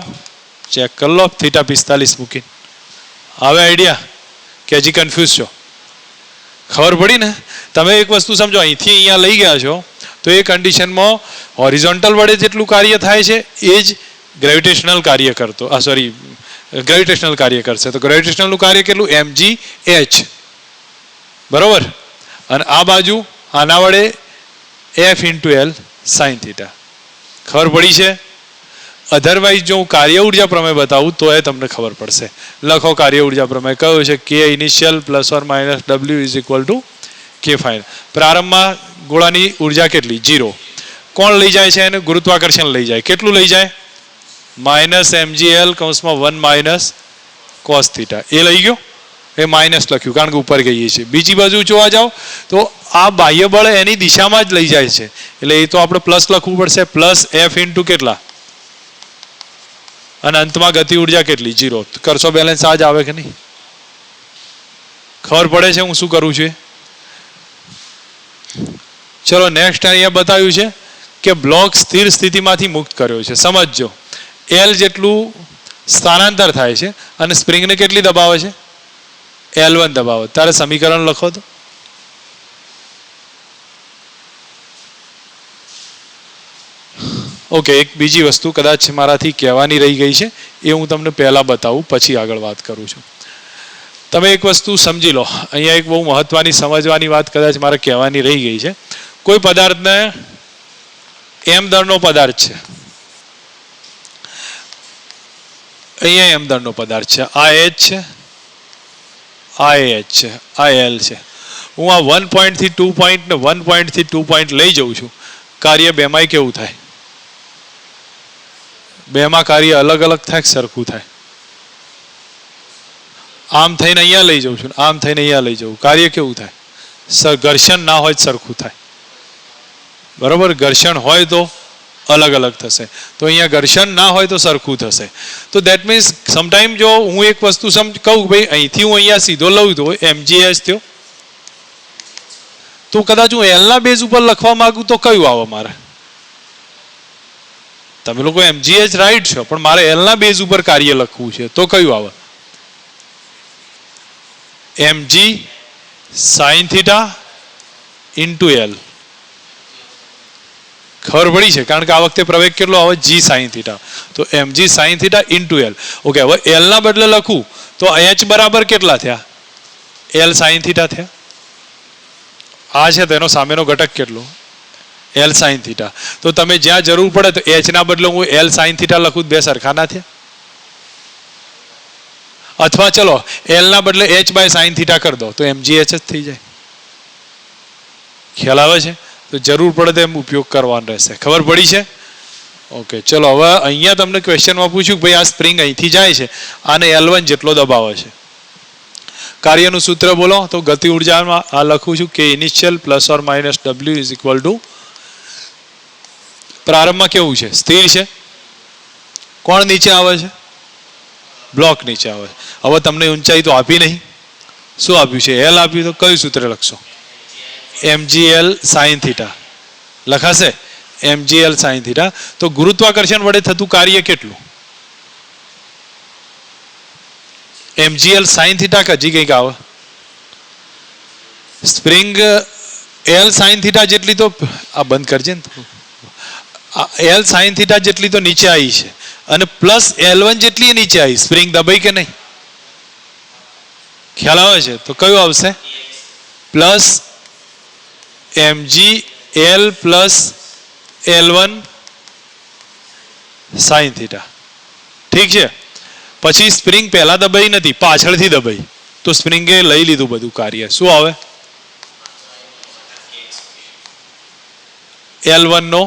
ચેક કરી લો. થીટા 45 મૂકીને. આવે આઈડિયા કે હજી કન્ફ્યુઝ છો? ખબર પડી ને? તમે એક વસ્તુ સમજો, અહીંથી અહીંયા લઈ ગયા છો તો એ કન્ડિશનમાં હોરિઝોન્ટલ વડે જેટલું કાર્ય થાય છે એ જ ગ્રેવિટેશનલ કાર્ય કરતો, ગ્રેવિટેશનલ કાર્ય કરશે. તો ગ્રેવિટેશનલનું કાર્ય કેટલું? mg h. બરોબર. અને આ બાજુ આના વડે f into L sine theta. ખબર પડી છે? અધરવાઇઝ જો હું કાર્ય ઉર્જા પ્રમેય બતાવું તો એ તમને ખબર પડશે. લખો કાર્ય ઉર્જા પ્રમેય. કયો છે? કે initial plus or minus W is equal two કે ફાઇનલ. પ્રારંભમાં ગોળાની ઉર્જા કેટલી? 0. કોણ લઈ જાય છે એને? ગુરુત્વાકર્ષણ લઈ જાય. કેટલું લઈ જાય? માઇનસ mgl કૌંસમાં 1 માઇનસ કોસ થીટા. એ લઈ ગયો. એ માઇનસ લખ્યું કારણ કે ઉપર ગઈએ છીએ. બીજી બાજુ જોવા જાઓ તો આ બાહ્ય બળ એની દિશામાં જ લઈ જાય છે, એટલે એ તો આપણે પ્લસ લખવું પડશે. પ્લસ એફ ઇન્ટુ કેટલા? અને અંતમાં ગતિ ઉર્જા કેટલી? 0. કરશો બેલેન્સ આ જ આવે કે નહીં? ખબર પડે છે હું શું કરું છું? ચલો નેક્સ્ટ અહીંયા બતાવ્યું છે કે બ્લોક સ્થિર સ્થિતિમાંથી મુક્ત કર્યો છે. સમજજો, એલ જેટલું સ્થાનાંતર થાય છે અને સ્પ્રિંગને કેટલી દબાવે છે? L1 દબાવો. તારે સમીકરણ લખો તો. ઓકે, એક બીજી વસ્તુ કદાચ મારાથી કહેવાની રહી ગઈ છે, એ હું તમને પહેલા બતાવું, પછી આગળ વાત કરું છું. તમે એક વસ્તુ સમજી લો, અહીંયા એક બહુ મહત્વની સમજવાની વાત કદાચ મારે કહેવાની રહી ગઈ છે. કોઈ પદાર્થને m દળનો પદાર્થ છે, અહીંયા m દળનો પદાર્થ છે, આ h છે, આ h છે, આ l છે. હું આ 1 પોઈન્ટથી 2 પોઈન્ટ ને 1 પોઈન્ટથી 2 પોઈન્ટ લઈ જઉં છું. કાર્ય બેમાંય કેવું થાય? બેમાં કાર્ય અલગ અલગ થાય, સરખું થાય? આમ થઈને અહીંયા લઈ જઉં છું, આમ થઈને અહીંયા લઈ જવું, કાર્ય કેવું થાય? ઘર્ષણ ના હોય સરખું થાય. બરોબર, ઘર્ષણ હોય તો અલગ અલગ થશે. તો અહીંયા ઘર્ષણ ના હોય તો સરખું થશે. તો દેટ મીન્સ સમટાઈમ જો હું એક વસ્તુ કહું ભાઈ અહીંથી હું અહીંયા સીધો લઉં તો mgh થયો, તો કદાચ હું એલના બેઝ ઉપર લખવા માંગુ તો કયું આવે મારે? તમે લોકો mgh રાઈટ છો, પણ મારે એલના બેઝ ઉપર કાર્ય લખવું છે તો કયું આવે? mg sin θ into l. ખબર પડી છે? કારણ કે આ વખતે પ્રવેગ કેટલો આવે? g sin θ. તો mg sin θ into l. Okay, હવે l ના બદલે લખું તો h બરાબર કેટલા થયા? l sin θ થયા. આ છે તેનો સામેનો ઘટક કેટલો? l sin θ. તો તમે જ્યાં જરૂર પડે તો h ના બદલે હું l sin θ લખું, બે સરખા ના થયા? અથવા ચલો l ના બદલે h બાય sin θ કરી દો તો mgh જ થઈ જાય. ખ્યાલ આવે છે? તો જરૂર પડે તો એમ ઉપયોગ કરવાનો રહેશે. ખબર પડી છે? ઓકે, ચલો હવે અહીંયા તમને ક્વેશ્ચનમાં પૂછ્યું ભાઈ આ સ્પ્રિંગ અહીંથી જાય છે, આને L1 જેટલો દબાવે છે. કાર્યનું સૂત્ર બોલો. તો ગતિ ઉર્જામાં આ લખું છું કે initial plus or minus W is equal two, પ્રારંભમાં કેવું છે? સ્થિર છે. કોણ નીચે આવે છે? બ્લોક નીચે આવે છે. હવે તમને ઊંચાઈ તો આપી નહીં, શું આપ્યું છે? L આપ્યું. તો કયું સૂત્ર લખશો? mgl sin θ લખાશે. mgl sin θ. તો ગુરુત્વાકર્ષણ વડે થતું કાર્ય કેટલું? mgl sin θ હજી કંઈક આવે? સ્પ્રિંગ l sin θ જેટલી તો આ બંધ કરજે ને, l sin θ જેટલી તો નીચે આવી છે અને પ્લસ L1 જેટલી નીચે આવી. સ્પ્રિંગ દબાઈ કે નહીં? ખ્યાલ આવે છે? તો કયું આવશે? Plus mgl plus L1 sin θ. ઠીક છે. પછી સ્પ્રિંગ પહેલા દબાઈ નથી, પાછળથી દબાઈ, તો સ્પ્રિંગે લઈ લીધું બધું કાર્ય. શું આવે? L1 નો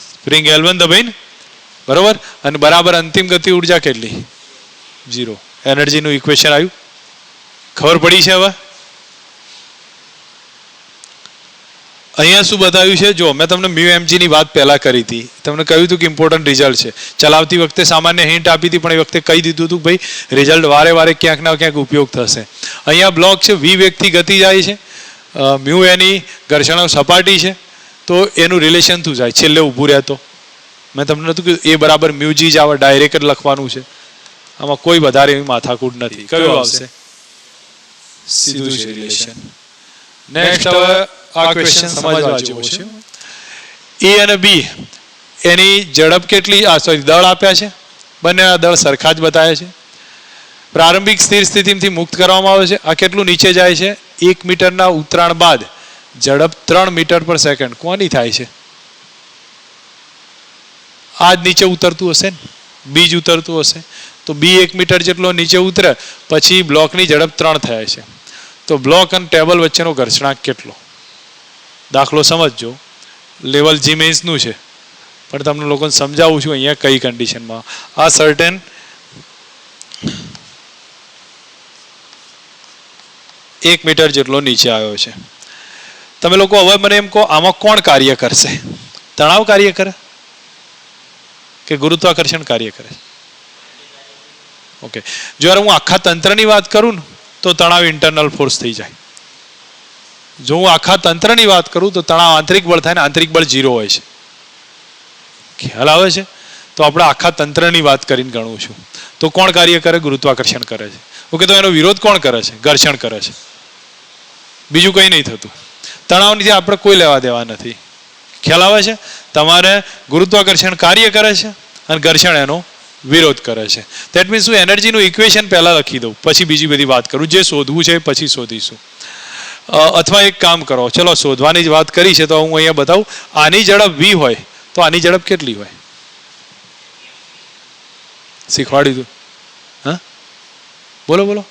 સ્પ્રિંગ L1 દબાઈ ને, બરોબર, અને બરાબર અંતિમ ગતિ ઉર્જા કેટલી? 0. એનર્જીનું ઇક્વેશન આવ્યું. ખબર પડી છે? હવે અહીંયા શું બતાવ્યું છે? જો મેં તમને μmg ની વાત પહેલા કરી હતી, તમને કહ્યું હતું કે ઇમ્પોર્ટન્ટ રિઝલ્ટ છે. ચલાવતી વખતે સામાન્ય હિન્ટ આપી હતી, પણ એ વખતે કહી દીધું હતું ભાઈ રિઝલ્ટ વારે વારે ક્યાંક ના ક્યાંક ઉપયોગ થશે. અહીંયા બ્લોક છે, v વેગથી ગતિ જાય છે, μ એની ઘર્ષણ સપાટી છે, તો એનું રિલેશન શું જાય? છેલ્લે ઊભું રહેતો મેં તમને નતું કીધું એ બરાબર μg જ આવે, ડાયરેક્ટ જ લખવાનું છે. આમાં કોઈ વધારે એવી માથાકૂટ નથી. કયું આવશે? સીધું છે રિલેશન. નેક્સ્ટ હવે આ ક્વેશ્ચન સમજવા જેવો છે. એ અને બી એની ઝડપ કેટલી, દળ આપ્યા છે, બંનેના દળ સરખા જ બતાવ્યા છે. પ્રારંભિક સ્થિર સ્થિતિથી મુક્ત કરવામાં આવે છે. આ કેટલું નીચે જાય છે? 1 મીટરના ઉતરાણ બાદ ઝડપ 3 મીટર પર સેકન્ડ. કોની થાય છે? આ જ નીચે ઉતરતું હશે ને, બી જ ઉતરતું હશે. તો બી 1 મીટર જેટલો નીચે ઉતરે પછી બ્લોકની ઝડપ 3 થાય છે. તો બ્લોક અને ટેબલ વચ્ચેનો ઘર્ષણાંક કેટલો? દાખલો સમજજો. લેવલ જી મેન્સનું છે, પણ તમને લોકોને સમજાવું છું અહીંયા કઈ કન્ડિશનમાં. આ સર્ટેન એક મીટર જેટલો નીચે આવ્યો છે. તમે લોકો હવે મને એમ કહો, આમાં કોણ કાર્ય કરશે? તણાવ કાર્ય કરે કે ગુરુત્વાકર્ષણ કાર્ય કરે? ઓકે, જો હું આખા તંત્રની વાત કરું ને તો તણાવ ઇન્ટરનલ ફોર્સ થઈ જાય. જો હું આખા તંત્રની વાત કરું તો તણાવ આંતરિક બળ થાય ને આંતરિક બળ 0 હોય છે. ખ્યાલ આવે છે? તો આપણે આખા તંત્રની વાત કરીને ગણવું છું. તો કોણ કાર્ય કરે? ગુરુત્વાકર્ષણ કરે છે. ઓકે, તો એનો વિરોધ કોણ કરે છે? ઘર્ષણ કરે છે. બીજું કંઈ નહીં થતું. તણાવની આપણે કોઈ લેવા દેવા નથી. ખ્યાલ આવે છે? તમારે ગુરુત્વાકર્ષણ કાર્ય કરે છે અને ઘર્ષણ એનો વિરોધ કરે છે. દેટ મીન્સ હું એનર્જીનું ઇક્વેશન પહેલાં લખી દઉં, પછી બીજી બધી વાત કરું. જે શોધવું છે પછી શોધીશું. અથવા એક કામ કરો, ચલો શોધવાની જ વાત કરી છે તો હું અહીંયા બતાવું. આની ઝડપ v હોય તો આની ઝડપ કેટલી હોય? શીખવાડ્યું હતું? હા, બોલો બોલો.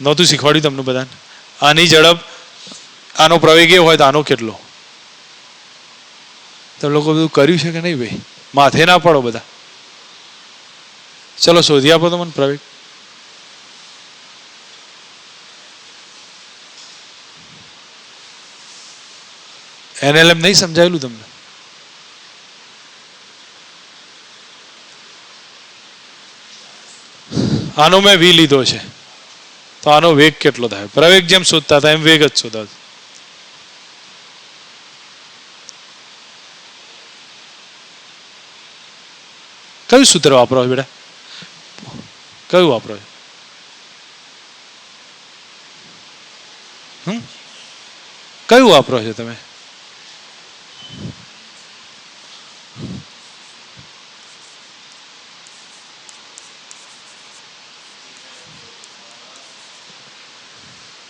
નહોતું શીખવાડ્યું તમને બધાને? આની ઝડપ, આનો પ્રવેગ એ હોય તો આનો કેટલો? તમે લોકો બધું કર્યું છે કે નહીં ભાઈ? માથે ના પડો બધા. ચલો શોધી આપો તો મને પ્રવેગ. NLM નહીં સમજાયેલું તમને? આનો મેં v લીધો છે તો આનો વેગ કેટલો થાય? પ્રવેગ જેમ શોધતા હતા એમ વેગ જ શોધતા. કયું સૂત્ર વાપરો છો બેટા? કયું વાપરો છો? કયું વાપરો છો તમે?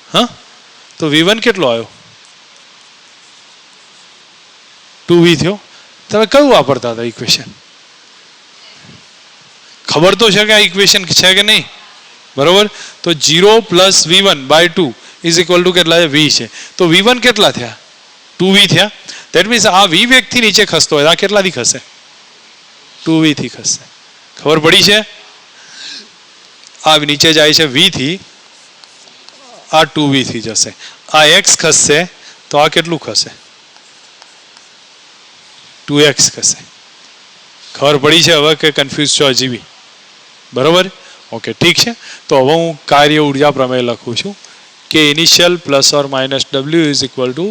હા, તો v1 કેટલો આવ્યો? 2v થયો. તમે કયું વાપરતા હતા ઇક્વેશન? ખબર તો છે કે આ ઇક્વેશન છે કે નહીં? બરોબર. તો 0 + v1/2 = કેટલા છે? v છે. તો v1 કેટલા થયા? 2v થયા. દેટ મીન્સ આ v વેગથી નીચે ખસતો હોય, આ કેટલાથી ખસે? 2v થી ખસે. ખબર પડી છે? આ નીચે જાય છે v થી, આ 2v થી જશે. આ x ખસશે તો આ કેટલું ખસે? 2x ખસે. ખબર પડી છે હવે કે કન્ફ્યુઝ છો હજી બી? બરોબર. ઓકે, ઠીક છે. તો હવે હું કાર્ય ઉર્જા પ્રમેય લખું છું કે ઇનિશિયલ ± w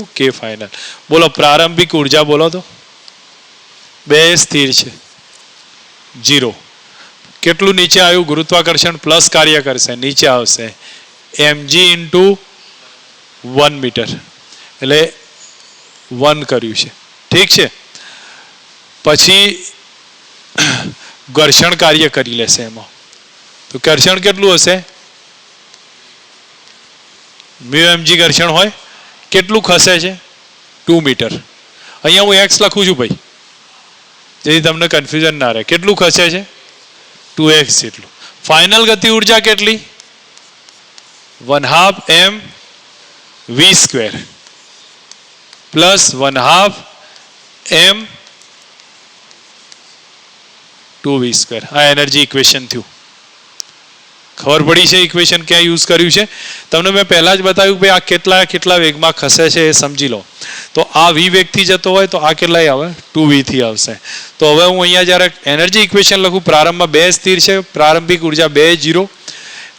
= k ફાઇનલ. બોલો પ્રારંભિક ઉર્જા બોલો તો. બે સ્થિર છે 0. કેટલું નીચે આવ્યું? ગુરુત્વાકર્ષણ પ્લસ કાર્ય કરશે, નીચે આવશે mg × 1 મીટર, એટલે 1 કર્યું છે. ઠીક છે. પછી ઘર્ષણ કાર્ય કરી લેશે એમાં. તો ઘર્ષણ કેટલું હશે? μmg ઘર્ષણ હોય. કેટલું ખસે છે? 2 મીટર. અહીંયા હું x લખું છું ભાઈ, જેથી તમને કન્ફ્યુઝન ના રહે. કેટલું ખસે છે? 2x જેટલું. ફાઇનલ ગતિ ઉર્જા કેટલી? 1/2 mv² પ્લસ 1/2 m 2v². આ એનર્જી ઇક્વેશન થયું. ખબર પડી છે ઇક્વેશન ક્યાં યુઝ કર્યું છે? તમને મેં પહેલા જ બતાવ્યું કે આ કેટલા વેગમાં ખસે છે એ સમજી લો. તો આ v વેગથી જતો હોય તો આ કેટલાય આવે? 2v થી આવશે. તો હવે હું અહીંયા જ્યારે એનર્જી ઇક્વેશન લખું, પ્રારંભમાં બે સ્થિર છે, પ્રારંભિક ઉર્જા 2 0.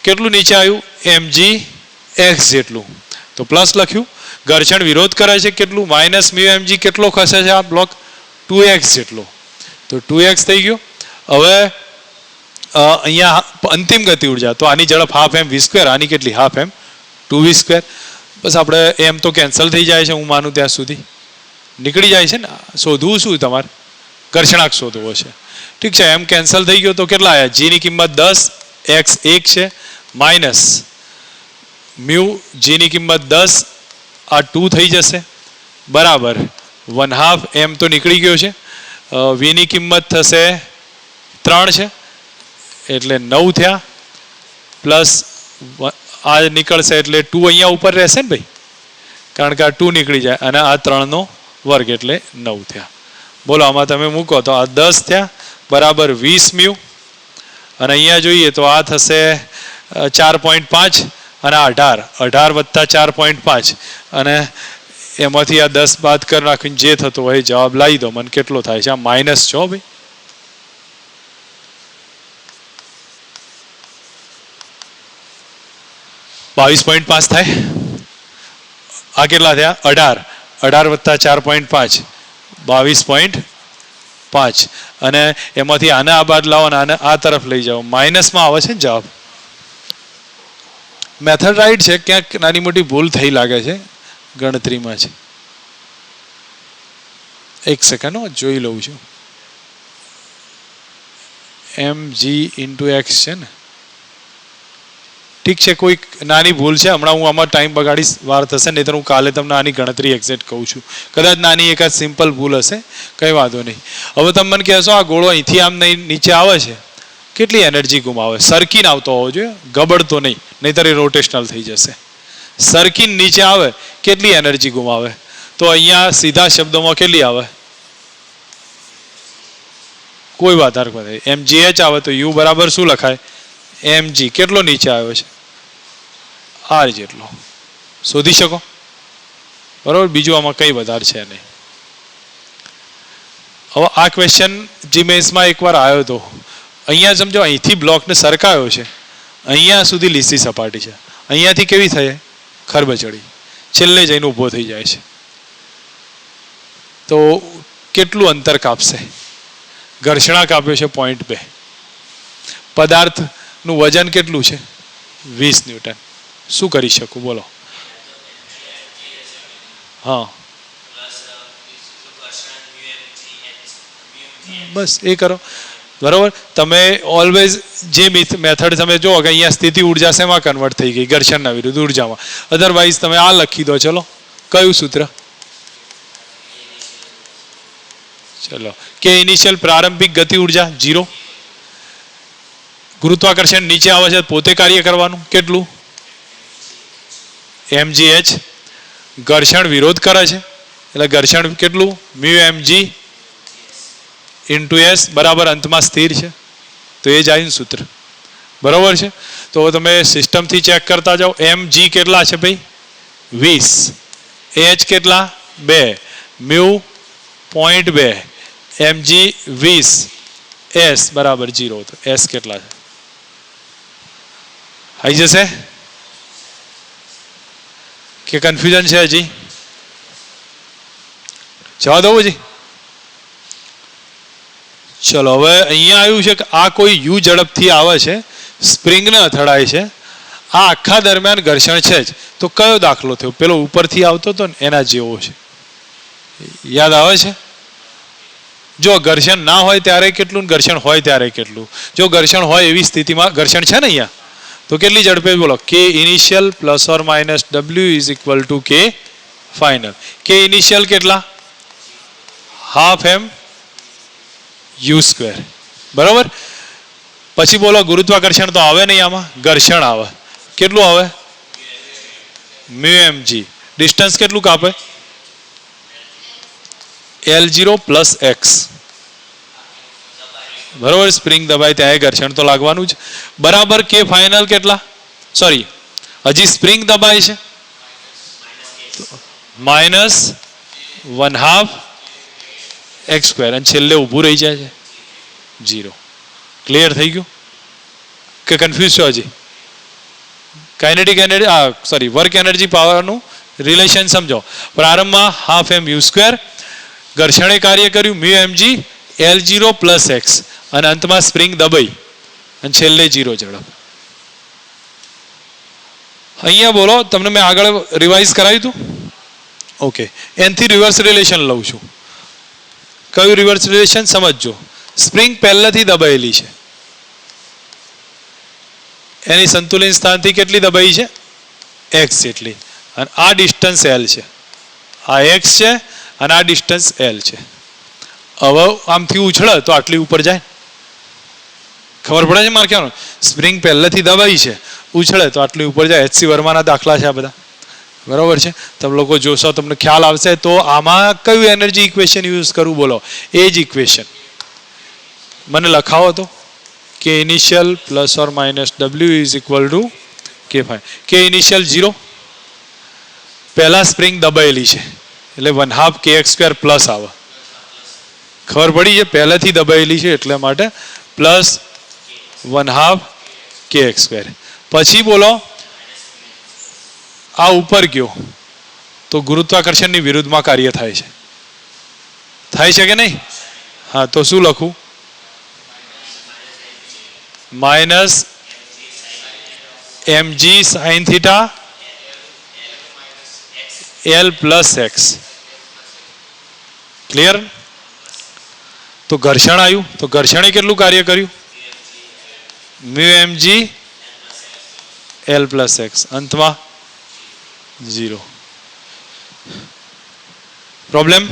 કેટલું નીચે આવ્યું? mg x જેટલું. તો પ્લસ લખ્યું. ઘર્ષણ વિરોધ કરે છે કેટલું? -μmg. કેટલો ખસે છે આ બ્લોક? 2x જેટલો. તો 2x થઈ ગયો. હવે અહીંયા અંતિમ ગતિ ઉર્જા, તો આની ઝડપ 1/2 mv², આની કેટલી? 1/2 m 2v². બસ આપણે એમ તો કેન્સલ થઈ જાય છે હું માનું ત્યાં સુધી, નીકળી જાય છે ને. શોધવું શું તમારે? ઘર્ષણાંક શોધવો છે. ઠીક છે, એમ કેન્સલ થઈ ગયો તો કેટલા આવ્યા? g ની કિંમત 10, x 1 છે, માઇનસ μ g ની કિંમત 10, આ 2 થઈ જશે, બરાબર 1/2 m તો નીકળી ગયો છે. v ની કિંમત થશે 3 છે એટલે 9 થયા, પ્લસ આ નીકળશે એટલે 2 અહીંયા ઉપર રહેશે ને ભાઈ, કારણ કે આ 2 નીકળી જાય અને આ 3 નો વર્ગ એટલે 9 થયા. બોલો આમાં તમે મૂકો તો આ 10 થયા, બરાબર 20 μ, અને અહીંયા જોઈએ તો આ થશે 4.5 અને 18 વત્તા 4.5, અને એમાંથી આ 10 બાદ કરી નાખીને જે થતો હોય જવાબ લાવી દો. મને કેટલો થાય છે? આ માઇનસ છો ભાઈ. 22.5 થાય. આ કેટલા થયા? 18. 18 વત્તા 4.5 22.5. અને એમાંથી આને આ બાદ લાવો અને આને આ તરફ લઈ જાઓ, માઇનસમાં આવે છે ને જવાબ. મેથડ રાઈટ છે, ક્યાંક નાની મોટી ભૂલ થઈ લાગે છે ગણતરીમાં છે. એક સેકન્ડ જોઈ લઉં છું. mg ઇન્ટુ એક્સ છે ને? ઠીક છે, કોઈ નાની ભૂલ છે, હમણાં હું આમાં ટાઈમ બગાડીશ, વાર થશે, નહીં તો હું કાલે તમને આની ગણતરી એક્ઝેક્ટ કહું છું. કદાચ નાની એકાદ સિમ્પલ ભૂલ હશે, કંઈ વાંધો નહીં. હવે તમે મને કહેશો આ ગોળો અહીંથી આમ નીચે આવે છે, કેટલી એનર્જી ગુમાવે? સરકીને આવતો હોવો જોઈએ, ગબડતો નહીં, નહીંતર એ રોટેશનલ થઈ જશે. સરકીને નીચે આવે કેટલી એનર્જી ગુમાવે? તો અહીંયા સીધા શબ્દોમાં કેટલી આવે? કોઈ વધારે નથી. mgh આવે તો u બરાબર શું લખાય? mg. કેટલો નીચે આવ્યો છે? r જેટલો. શોધી શકો? બરાબર. બીજું આમાં કંઈ વધારે છે નહીં. હવે આ ક્વેશ્ચન જીમેન્સમાં એકવાર આવ્યો હતો. અહીંયા સમજો, અહીંથી બ્લોકને સરકાયો છે, અહીંયા સુધી લીસી સપાટી છે, અહીંયાથી કેવી થઈ? ખરબચડી, છેલ્લે જઈને ઊભો થઈ જાય છે. તો કેટલું અંતર કાપશે? ઘર્ષણાંક આપ્યો છે 0.2. પદાર્થનું વજન કેટલું છે? 20 ન્યૂટન. શું કરી શકું બોલો? હા, બસ એ કરો. બરાબર. તમે ઓલવેઝ જે મેથડ તમે જો કે અહીંયા સ્થિતિ ઉર્જા શેમાં કન્વર્ટ થઈ ગઈ? ઘર્ષણના વિરુદ્ધ ઉર્જામાં. અધરવાઇઝ તમે આ લખી દો. ચલો, કયું સૂત્ર? ચલો, કે ઇનિશિયલ પ્રારંભિક ગતિ ઉર્જા 0. ગુરુત્વાકર્ષણ નીચે આવે છે, પોતે કાર્ય કરવાનું કેટલું? mgh. ઘર્ષણ વિરોધ કરે છે એટલે ઘર્ષણ કેટલું? μmg ઇન્ટુ s બરાબર અંતમાં સ્થિર છે. તો એ જ આવ્યું સૂત્ર. બરાબર છે. તો તમે સિસ્ટમથી ચેક કરતા જાઓ. mg કેટલા છે ભાઈ? 20. h કેટલા? 2. μ 0.2. mg 20. s બરાબર 0. તો s કેટલા છે? આવી જશે કે કન્ફ્યુઝન છે હજી? જવા દઉં હજી? ચલો, હવે અહીંયા આવ્યું છે કે આ કોઈ યુ ઝડપથી આવે છે, સ્પ્રિંગને અથડાય છે, આ આખા દરમિયાન ઘર્ષણ છે જ. તો કયો દાખલો થયો? પેલો ઉપરથી આવતો હતો ને એના જેવો છે. યાદ આવે છે? જો ઘર્ષણ ના હોય ત્યારે કેટલું, ઘર્ષણ હોય ત્યારે કેટલું. જો ઘર્ષણ હોય એવી સ્થિતિમાં, ઘર્ષણ છે ને અહીંયા, તો કેટલી ઝડપે બોલો? કે initial plus or minus W is equal two કે ફાઇનલ. કે ઇનિશિયલ કેટલા? Half m u square. બરાબર. પછી બોલો ગુરુત્વાકર્ષણ તો આવે નહીં, આમાં ઘર્ષણ આવે. કેટલું આવે? μmg. ડિસ્ટન્સ કેટલું કાપે? L0 plus x. બરાબર. સ્પ્રિંગ દબાય ત્યાં ઘર્ષણ તો લાગવાનું જ. બરાબર. કે ફાઇનલ કેટલા? સોરી, હજી સ્પ્રિંગ દબાય છે, -1/2 x સ્ક્વેર, અને છેલ્લે ઊભું રહી જાય છે 0. ક્લિયર થઈ ગયું કે કન્ફ્યુઝ છો હજી? Kinetic energy, sorry, work energy પાવરનું રિલેશન સમજો. પ્રારંભમાં હાફ m u સ્ક્વેર, ઘર્ષણે કાર્ય કર્યું μmg L0 પ્લસ એક્સ, અને અંતમાં સ્પ્રિંગ દબાઈ અને છેલ્લે 0 ઝડપ. અહીંયા બોલો, તમને મેં આગળ રિવાઇઝ કરાવ્યું હતું. ઓકે, એનથી રિવર્સ રિલેશન લઉં છું. કયું રિવર્સ રિલેશન? સમજજો. સ્પ્રિંગ પહેલાથી દબાયેલી છે, એની સંતુલન સ્થાનથી કેટલી દબાઈ છે? x જેટલી. અને આ ડિસ્ટન્સ l છે, આ x છે, અને આ ડિસ્ટન્સ l છે. હવે આમથી ઉછળે તો આટલી ઉપર જાય. ખબર પડે છે મારે કહેવાનું? સ્પ્રિંગ પહેલેથી દબાઈ છે, ઉછળે તો આટલી ઉપર જાય. HC વર્માના દાખલા છે આ બધા. બરાબર છે. તમે લોકો જોશો, તમને ખ્યાલ આવશે. તો આમાં કયું એનર્જી ઇક્વેશન યુઝ કરવું બોલો? એ જ ઇક્વેશન મને લખાવો તો. કે initial plus or minus W is equal two કે ફાઇવ. કે ઇનિશિયલ 0. પહેલા સ્પ્રિંગ દબાયેલી છે એટલે 1/2 kx સ્ક્વેર પ્લસ આવે. ખબર પડી છે? પહેલાથી દબાયેલી છે એટલે માટે પ્લસ 1/2 kx સ્ક્વેર. પછી બોલો આ ઉપર ગયો તો ગુરુત્વાકર્ષણની વિરુદ્ધમાં કાર્ય થાય છે કે નહીં? હા, તો શું લખું? Minus mg sin theta l plus x. Clear? તો ઘર્ષણ આવ્યું, તો ઘર્ષણે કેટલું કાર્ય કર્યું? Mu mg l plus x. અંતમાં 0. પ્રોબ્લેમ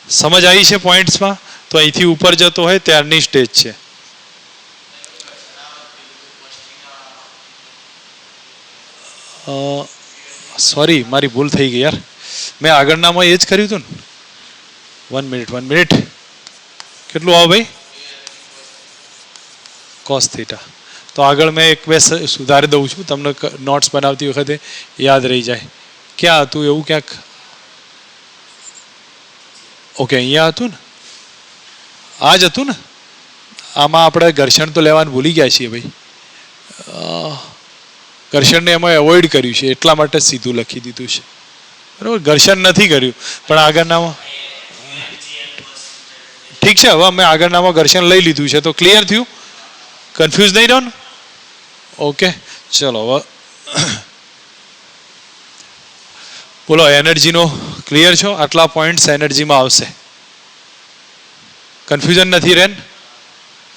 સમજ આવી છે પોઈન્ટ્સમાં? તો અહીંથી ઉપર જતો હોય ત્યારની સ્ટેજ છે. સોરી, મારી ભૂલ થઈ ગઈ યાર. મેં આગળનામાં એ જ કર્યું હતું ને. 1 મિનિટ. કેટલું આવો ભાઈ? Cos theta. તો આગળ મેં એક બે સુધારી દઉં છું, તમને નોટ્સ બનાવતી વખતે યાદ રહી જાય. ક્યાં હતું એવું? ક્યાંક ઓકે, અહીંયા હતું ને, આ જ હતું ને. આમાં આપણે ઘર્ષણ તો લેવાનું ભૂલી ગયા છીએ ભાઈ. ઘર્ષણને એમાં એવોઇડ કર્યું છે, એટલા માટે સીધું લખી દીધું છે. બરાબર, ઘર્ષણ નથી કર્યું, પણ આગળનામાં ઠીક છે. હવે અમે આગળનામાં ઘર્ષણ લઈ લીધું છે, તો ક્લિયર થયું? કન્ફ્યુઝ નહીં રહો ને? ઓકે, ચલો હવે બોલો. એનર્જીનો ક્લિયર છો? આટલા પોઈન્ટ્સ એનર્જીમાં આવશે. કન્ફ્યુઝન નથી રહે?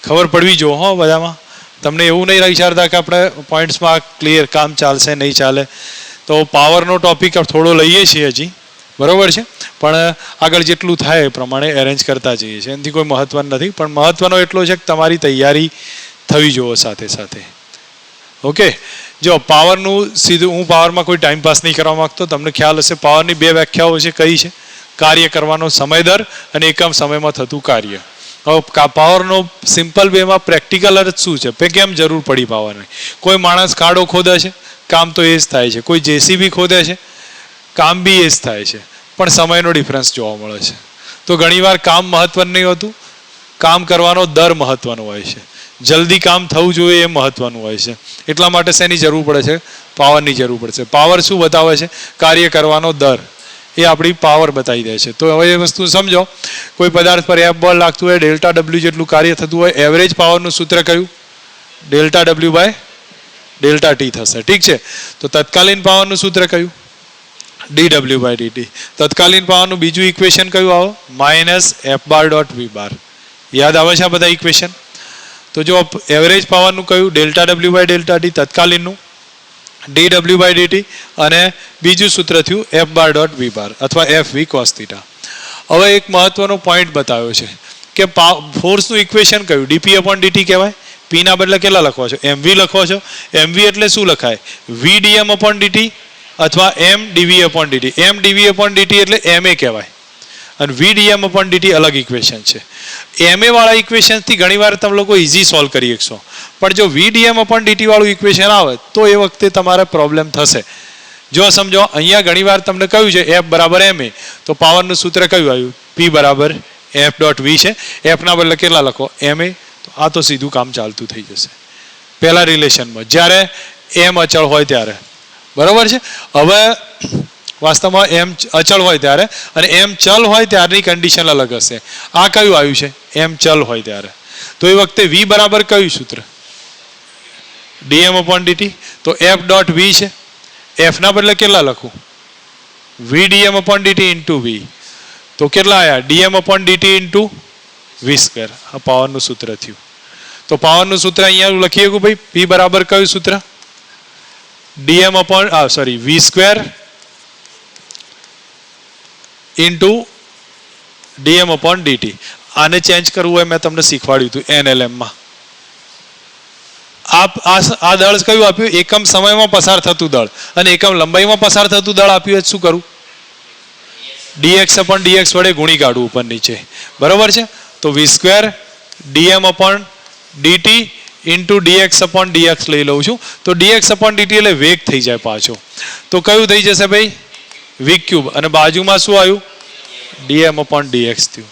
ખબર પડવી જો હો બધામાં. તમને એવું નહીં વિચારતા કે આપણે પોઈન્ટ્સમાં ક્લિયર કામ ચાલશે નહીં ચાલે. તો પાવરનો ટોપિક થોડો લઈએ છીએ હજી, બરાબર છે, પણ આગળ જેટલું થાય એ પ્રમાણે એરેન્જ કરતા જઈએ છીએ. એનાથી કોઈ મહત્વ નથી, પણ મહત્વનો એટલો છે કે તમારી તૈયારી થવી જોઈએ સાથે સાથે. ઓકે, જો પાવરનું સીધું, હું પાવરમાં કોઈ ટાઈમ પાસ નહીં કરવા માગતો. તમને ખ્યાલ હશે પાવરની 2 વ્યાખ્યાઓ છે. કઈ છે? કાર્ય કરવાનો સમય દર અને એકમ સમયમાં થતું કાર્ય. હવે પાવરનો સિમ્પલ વેમાં પ્રેક્ટિકલ અર્થ શું છે? કેમ જરૂર પડી પાવરની? કોઈ માણસ ખાડો ખોદે છે, કામ તો એ જ થાય છે. કોઈ જેસીબી ખોદે છે, કામ બી એ જ થાય છે, પણ સમયનો ડિફરન્સ જોવા મળે છે. તો ઘણીવાર કામ મહત્વનું નહીં હોતું, કામ કરવાનો દર મહત્વનો હોય છે. જલ્દી કામ થવું જોઈએ એ મહત્વનું હોય છે. એટલા માટે શેની જરૂર પડે છે? પાવરની જરૂર પડશે. પાવર શું બતાવે છે? કાર્ય કરવાનો દર. એ આપણી પાવર બતાવી દે છે. તો હવે એ વસ્તુ સમજો. કોઈ પદાર્થ પર એફ બળ લાગતું હોય, ડેલ્ટા ડબલ્યુ જેટલું કાર્ય થતું હોય, એવરેજ પાવરનું સૂત્ર કયું? Delta W by delta T થશે. ઠીક છે. તો તત્કાલીન પાવરનું સૂત્ર કયું? dw by dt. તત્કાલીન પાવરનું બીજું ઇક્વેશન કયું આવો? Minus F bar dot V bar. યાદ આવે છે આ બધા ઇક્વેશન? તો જો એવરેજ પાવરનું કયું? Delta W by delta T. તત્કાલીનનું dw બાય dt. અને બીજું સૂત્ર થયું એફ બાર ડોટ વી બાર અથવા એફ વી કોસ થીટા. હવે એક મહત્વનો પોઈન્ટ બતાવ્યો છે કે ફોર્સનું ઇક્વેશન કયું? ડીપી અપોન ડીટી કહેવાય. પી ના બદલે કેટલા લખવા છો? એમવી લખો છો. એમવી એટલે શું લખાય? વી ડીએમ અપોન ડીટી અથવા એમ ડીવી અપોન ડીટી. એમ ડીવી અપોન ડીટી એટલે એમએ કહેવાય, અને વી ડીએમ અપોન ડીટી અલગ ઇક્વેશન છે. એમએ વાળા ઇક્વેશનથી ઘણીવાર તમે લોકો ઇઝી સોલ્વ કરી શકશો, પણ જો વી ડીએમ અપોન ડીટી વાળું ઇક્વેશન આવે તો એ વખતે તમારે પ્રોબ્લેમ થશે. જો સમજો, અહીંયા ઘણીવાર તમને કહ્યું છે એફ બરાબર એમએ, તો પાવરનું સૂત્ર કયું આવ્યું? પી બરાબર એફ ડોટ વી છે. એફના બદલે કેટલા લખો? એમએ. તો આ તો સીધું કામ ચાલતું થઈ જશે પહેલા રિલેશનમાં, જ્યારે એમ અચળ હોય ત્યારે. બરાબર છે? હવે વાસ્તવમાં એમ અચળ હોય ત્યારે અને એમ ચલ હોય ત્યારની કન્ડિશન અલગ હશે. આ કયું આવ્યું છે? એમ ચલ હોય ત્યારે. તો એ વખતે વી બરાબર કયું સૂત્ર? DM upon DT. તો એફ ડોટ વી છે. એફના બદલે કેટલા લખું? V DM upon DT into V. તો કેટલા આવ્યા? DM upon DT into V square. આ પાવરનું સૂત્ર થયું. તો પાવરનું સૂત્ર અહીંયા લખીએ કે ભાઈ પી બરાબર કયું સૂત્ર? DM upon V square into DM upon DT. આને ચેન્જ કરવું હોય મેં તમને શીખવાડ્યું હતું એનએલએમમાં. આ દળ કયું આપ્યું? એકમ સમયમાં પસાર થતું દળ અને એકમ લંબાઈમાં પસાર થતું દળ આપ્યું. શું કરું? ડીએક્સ અપોન ડીએક્સ વડે ગુણી કાઢવું ઉપર નીચે. બરોબર છે? તો V square DM upon DT into DX upon DX લઈ લઉં છું. તો ડીએક્સ અપોન ડીટી એટલે વેગ થઈ જાય પાછો. તો કયું થઈ જશે ભાઈ? વી ક્યુબ. અને બાજુમાં શું આવ્યું? ડીએમ અપોન ડીએક્સ થયું.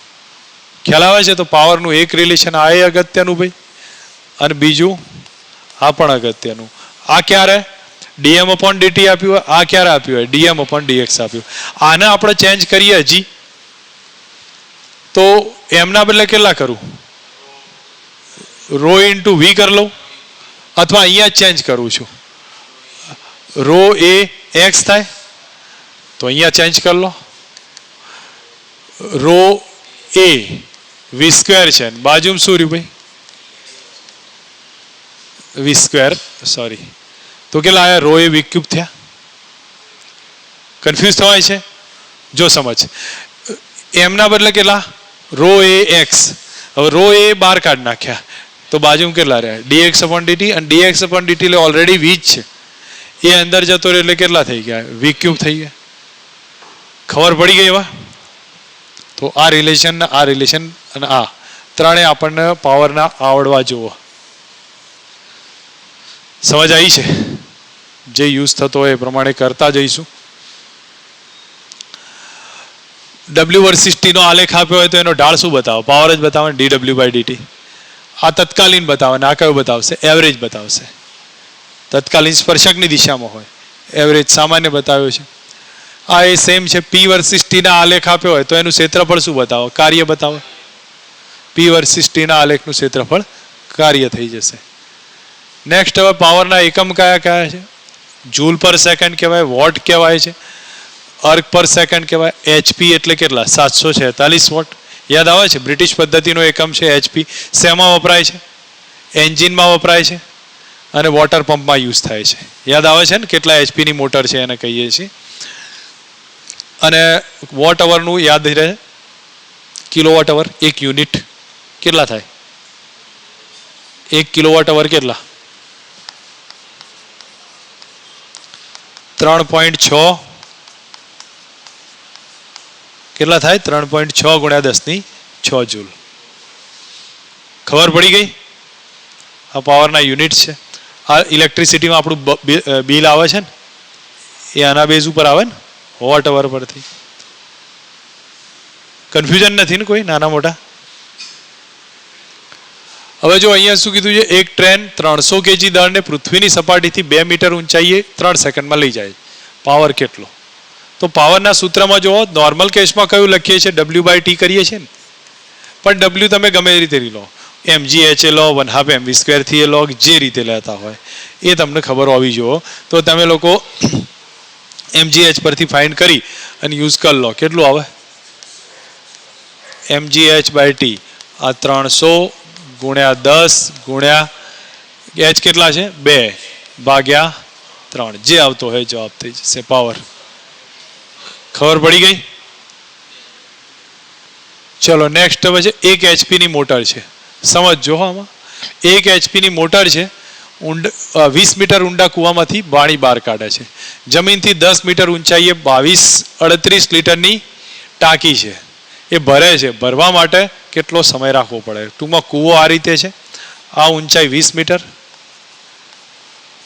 ખ્યાલ આવે છે? તો પાવરનું એક રિલેશન આ એ અગત્યનું ભાઈ, અને બીજું આ પણ અગત્યનું. આ ક્યારે? dm upon dt આપ્યું હોય, આ ક્યારે આપ્યું હોય dm upon dx આપ્યું. આને આપણે ચેન્જ કરીએ હજી તો એમના બદલે કેટલા કરું, રો ઇન્ટુ વી કરી લઉં અથવા અહીંયા ચેન્જ કરું છું, રો એ એક્સ થાય તો અહીંયા ચેન્જ કરી લો, રો એ વી સ્ક્વેર છે બાજુમાં શું રહ્યું ભાઈ વી સ્ક્વેર, સોરી તો કેટલા આવ્યા રો એ વી ક્યુબ થયા. કન્ફ્યુઝ થવાય છે જો સમજ, એમના બદલે કેટલા રો એ એક્સ, હવે રો એ બાર કાઢ નાખ્યા તો બાજુમાં કેટલા રહ્યા dx upon dt, અને dx upon dt એટલે ઓલરેડી વી જ છે, એ અંદર જતો રહ્યો એટલે કેટલા થઈ ગયા વી ક્યુબ થઈ ગયા. ખબર પડી ગઈ એવા. તો આ રિલેશન અને આ ત્રણે આપણને પાવરના આવડવા જુઓ. સમજ આવી છે, જે યુઝ થતો હોય એ પ્રમાણે કરતા જઈશું. ડબલ્યુ વર્સિસ ટી નો આલેખ આપ્યો હોય તો એનો ઢાળ શું બતાવો, પાવર જ બતાવે dw by dt. આ તત્કાલીન બતાવે ને આ કયો બતાવશે, એવરેજ બતાવશે. તત્કાલીન સ્પર્શકની દિશામાં હોય, એવરેજ સામાન્ય બતાવ્યો છે. આ એ સેમ છે, પી વર્સિસ ટી ના આલેખ આપ્યો હોય તો એનું ક્ષેત્રફળ શું બતાવો, કાર્ય બતાવો. પી વર્સિસ ટી ના આલેખનું ક્ષેત્રફળ કાર્ય થઈ જશે. નેક્સ્ટ હવે પાવરના એકમ કયા કયા છે, જૂલ પર સેકન્ડ કહેવાય, વોટ કહેવાય છે, અર્ક પર સેકન્ડ કહેવાય, એચપી એટલે કેટલા 746 વોટ. યાદ આવે છે બ્રિટિશ પદ્ધતિનો એકમ છે એચપી. શેમાં વપરાય છે, એન્જિનમાં વપરાય છે અને વોટર પંપમાં યુઝ થાય છે. યાદ આવે છે ને કેટલા એચપીની મોટર છે એને કહીએ છીએ. અને વોટ અવરનું યાદ રહે, કિલોવોટ અવર એક યુનિટ કેટલા થાય, 1 કિલોવોટ અવર કેટલા 3.6 કેટલા થાય 3.6 ગુણ્યા 10⁶ જૂલ. ખબર પડી ગઈ. આ પાવરના યુનિટ છે. આ ઇલેક્ટ્રિસિટીમાં આપણું બિલ આવે છે ને એ આના બેઝ ઉપર આવે ને વોટ અવર પરથી. કન્ફ્યુઝન નથી ને કોઈ નાના મોટા. હવે જો અહીંયા શું કીધું છે, એક ટ્રેન 300 kg દળને પૃથ્વીની સપાટીથી 2 મીટર ઊંચાઈએ 3 સેકન્ડમાં લઈ જાય. પાવર કેટલો? તો પાવરના સૂત્રમાં જો નોર્મલ કેસમાં કયું લખીએ છીએ w/t કરીએ છીએ ને, પણ w તમે ગમે એ રીતે લો, mgh લો, 1/2 mv² થી લો, જે રીતે લેતા હોય એ તમને ખબર હોવી જોઈએ. તો તમે લોકો mgh પરથી ફાઇન્ડ કરી અને યુઝ કરી લો. કેટલું આવે mgh/t, આ 300 ગુણ્યા 10 ગુણ્યા h કેટલા છે 2/3, જે આવતો હોય જવાબ થઈ જશે પાવર. ખબર પડી ગઈ. ચલો નેક્સ્ટ હવે છે 1 HP ની મોટર છે. સમજો આમાં 1 HP ની મોટર છે, 20 મીટર ઊંડા કૂવામાંથી પાણી બહાર કાઢે છે. જમીનથી 10 મીટર ઊંચાઈએ 38 લીટરની ટાંકી છે, એ ભરે છે. ભરવા માટે કેટલો સમય રાખવો પડે? ટૂંકમાં કૂવો આ રીતે છે, આ ઊંચાઈ 20 મીટર,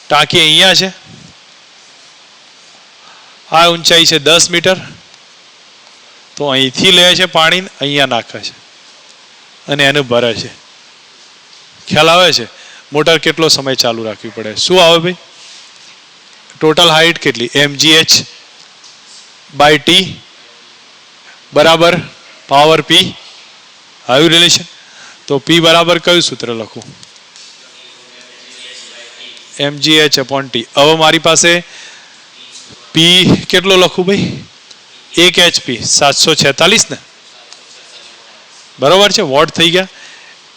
ટાંકી અહીંયા છે, આ ઊંચાઈ છે 10 મીટર. તો અહીંથી લે છે પાણી, અહીંયા નાખે છે અને એને ભરે છે. ખ્યાલ આવે છે? મોટર કેટલો સમય ચાલુ રાખવી પડે? શું આવે ભાઈ? ટોટલ હાઇટ કેટલી? mgh/t બરાબર પાવર p. આવ્યું રિલેશન? તો p બરાબર કયું સૂત્ર લખું? mgh/t. હવે મારી પાસે p કેટલો લખું ભાઈ? 1 HP 746 ને, બરોબર છે, વોટ થઈ ગયા.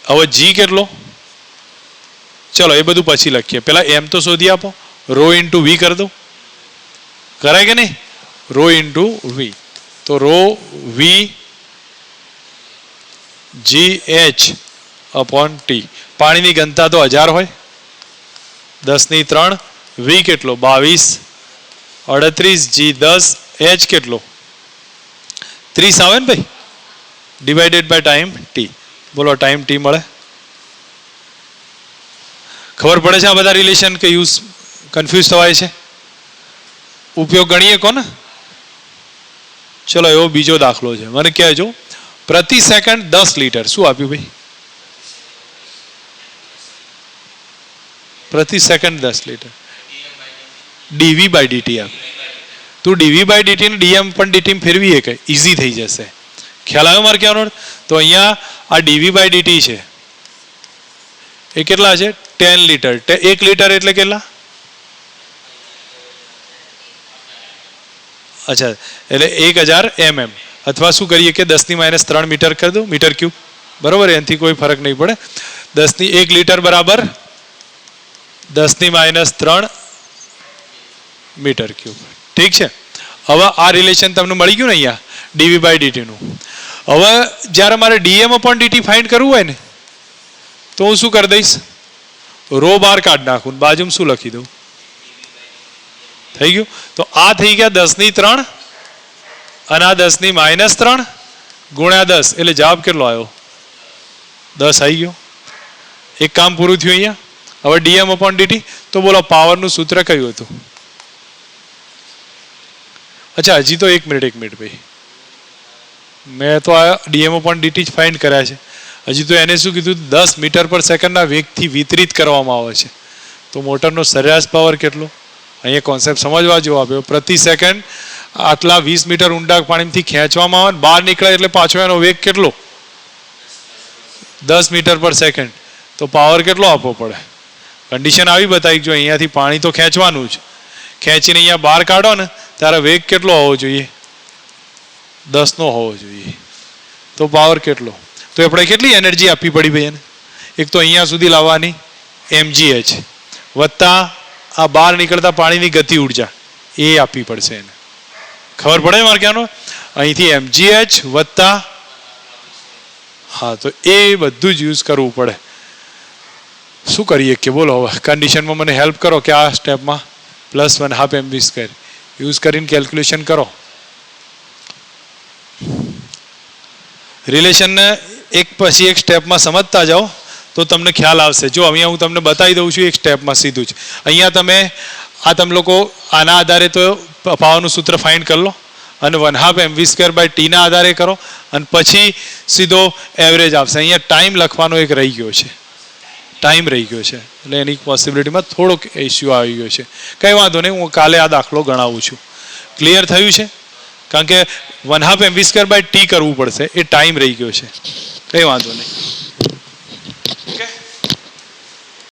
હવે g કેટલો? ચલો એ બધું પછી લખીએ, પેલા m તો શોધી આપો. રો ઇન્ટુ વી કરી દઉં, કરાય કે નહીં? રો ઇન્ટુ વી, તો રો વી GH/t. પાણીની ઘનતા તો 1000 હોય, 10⁻3. વી કેટલો? 22, 38, G 10, H કેટલો? 30 આવે ને ભાઈ, ડિવાઇડેડ બાય ટાઈમ ટી. બોલો ટાઈમ ટી મળે. ખબર પડે છે આ બધા રિલેશન કે યુઝ કન્ફ્યુઝ થવાય છે? ઉપયોગ ગણીએ કોને? ચલો એવો બીજો દાખલો છે, મને કહેજો. પ્રતિ સેકન્ડ 10 લીટર. શું આપ્યું ભાઈ? પ્રતિ second 10 litre. DV by DT આપે. તું ડીવી બાય ડીટી ને ડીએમ પણ ડીટી ફેરવી એક ઇઝી થઈ જશે. ખ્યાલ આવ્યો મારે કહેવાનો? તો અહીંયા આ ડીવી બાય ડીટી છે એ કેટલા છે? 10 લીટર. 1 લીટર એટલે કેટલા? અચ્છા, એટલે 1000 mm, અથવા શું કરીએ કે 10⁻³ મીટર કરી દો, મીટર ક્યુબ. બરોબર, એનાથી કોઈ ફરક નહીં પડે. 1 લીટર બરાબર 10⁻³ મીટર ક્યુબ. ઠીક છે. હવે આ રિલેશન તમને મળી ગયું ને અહીંયા ડીવી બાય ડીટીનું. હવે જ્યારે મારે ડીએમ અપોન ડીટી ફાઇન્ડ કરવું હોય ને તો હું શું કરી દઈશ? રો બાર કાઢી નાખું, બાજુમાં શું લખી દઉં? થઈ ગયું. તો આ થઈ ગયા 10⁻³ અને આ 10⁻³ ગુણ્યા 10, એટલે જવાબ કેટલો આવ્યો? 10 આવી ગયો. એક કામ પૂરું થયું અહીંયા. હવે ડીએમ અપોન ડીટી. તો બોલો પાવરનું સૂત્ર કયું હતું? અચ્છા, હજી તો 1 મિનિટ ભાઈ, મેં તો આ ડીએમ અપોન ડીટી જ ફાઇન્ડ કર્યા છે. હજી તો એને શું કીધું? 10 મીટર પર સેકન્ડના વેગથી વિતરિત કરવામાં આવે છે. તો મોટરનો સરેરાશ પાવર કેટલો? અહીંયા કોન્સેપ્ટ સમજવા જેવો આપ્યો. પ્રતિ સેકન્ડ આટલા 20 મીટર ઊંડા પાણીથી ખેંચવામાં આવે, બહાર નીકળે એટલે પાછો એનો વેગ કેટલો? 10 મીટર પર સેકન્ડ. તો પાવર કેટલો આપવો પડે? કન્ડિશન આવી બતાવી, જો અહીંયાથી પાણી તો ખેંચવાનું જ, ખેંચીને અહીંયા બહાર કાઢો ને ત્યારે વેગ કેટલો હોવો જોઈએ? 10 નો હોવો જોઈએ. તો પાવર કેટલો? તો આપણે કેટલી એનર્જી આપવી પડી ભાઈ એને? એક તો અહીંયા સુધી લાવવાની mgh વત્તા આ બહાર નીકળતા પાણીની ગતિ ઉર્જા એ આપવી પડશે એને. ખબર પડે મારે કહેવાનો? અહીંથી mgh વત્તા, હા, તો એ બધું જ યુઝ કરવું પડે. શું કરીએ કે બોલો હવે કન્ડિશનમાં મને હેલ્પ કરો કે આ સ્ટેપમાં +1/2 mv² યુઝ કરીને કેલ્ક્યુલેશન કરો. રિલેશનને એક પછી એક સ્ટેપમાં સમજતા જાઓ તો તમને ખ્યાલ આવશે. જો અહીંયા હું તમને બતાવી દઉં છું એક સ્ટેપમાં સીધું જ. અહીંયા તમે લોકો આના આધારે તો પાવરનું સૂત્ર ફાઇન્ડ કરી લો અને 1/2 mv²/t ના આધારે કરો અને પછી સીધો એવરેજ આવશે. અહીંયા ટાઈમ લખવાનો એક રહી ગયો છે, ટાઈમ રહી ગયો છે, એટલે એની પોસિબિલિટીમાં થોડોક ઇસ્યુ આવી ગયો છે. કંઈ વાંધો નહીં, હું કાલે આ દાખલો ગણાવું છું. ક્લિયર થયું છે? કારણ કે 1/2 mv²/t કરવું પડશે, એ ટાઈમ રહી ગયો છે. કંઈ વાંધો નહીં.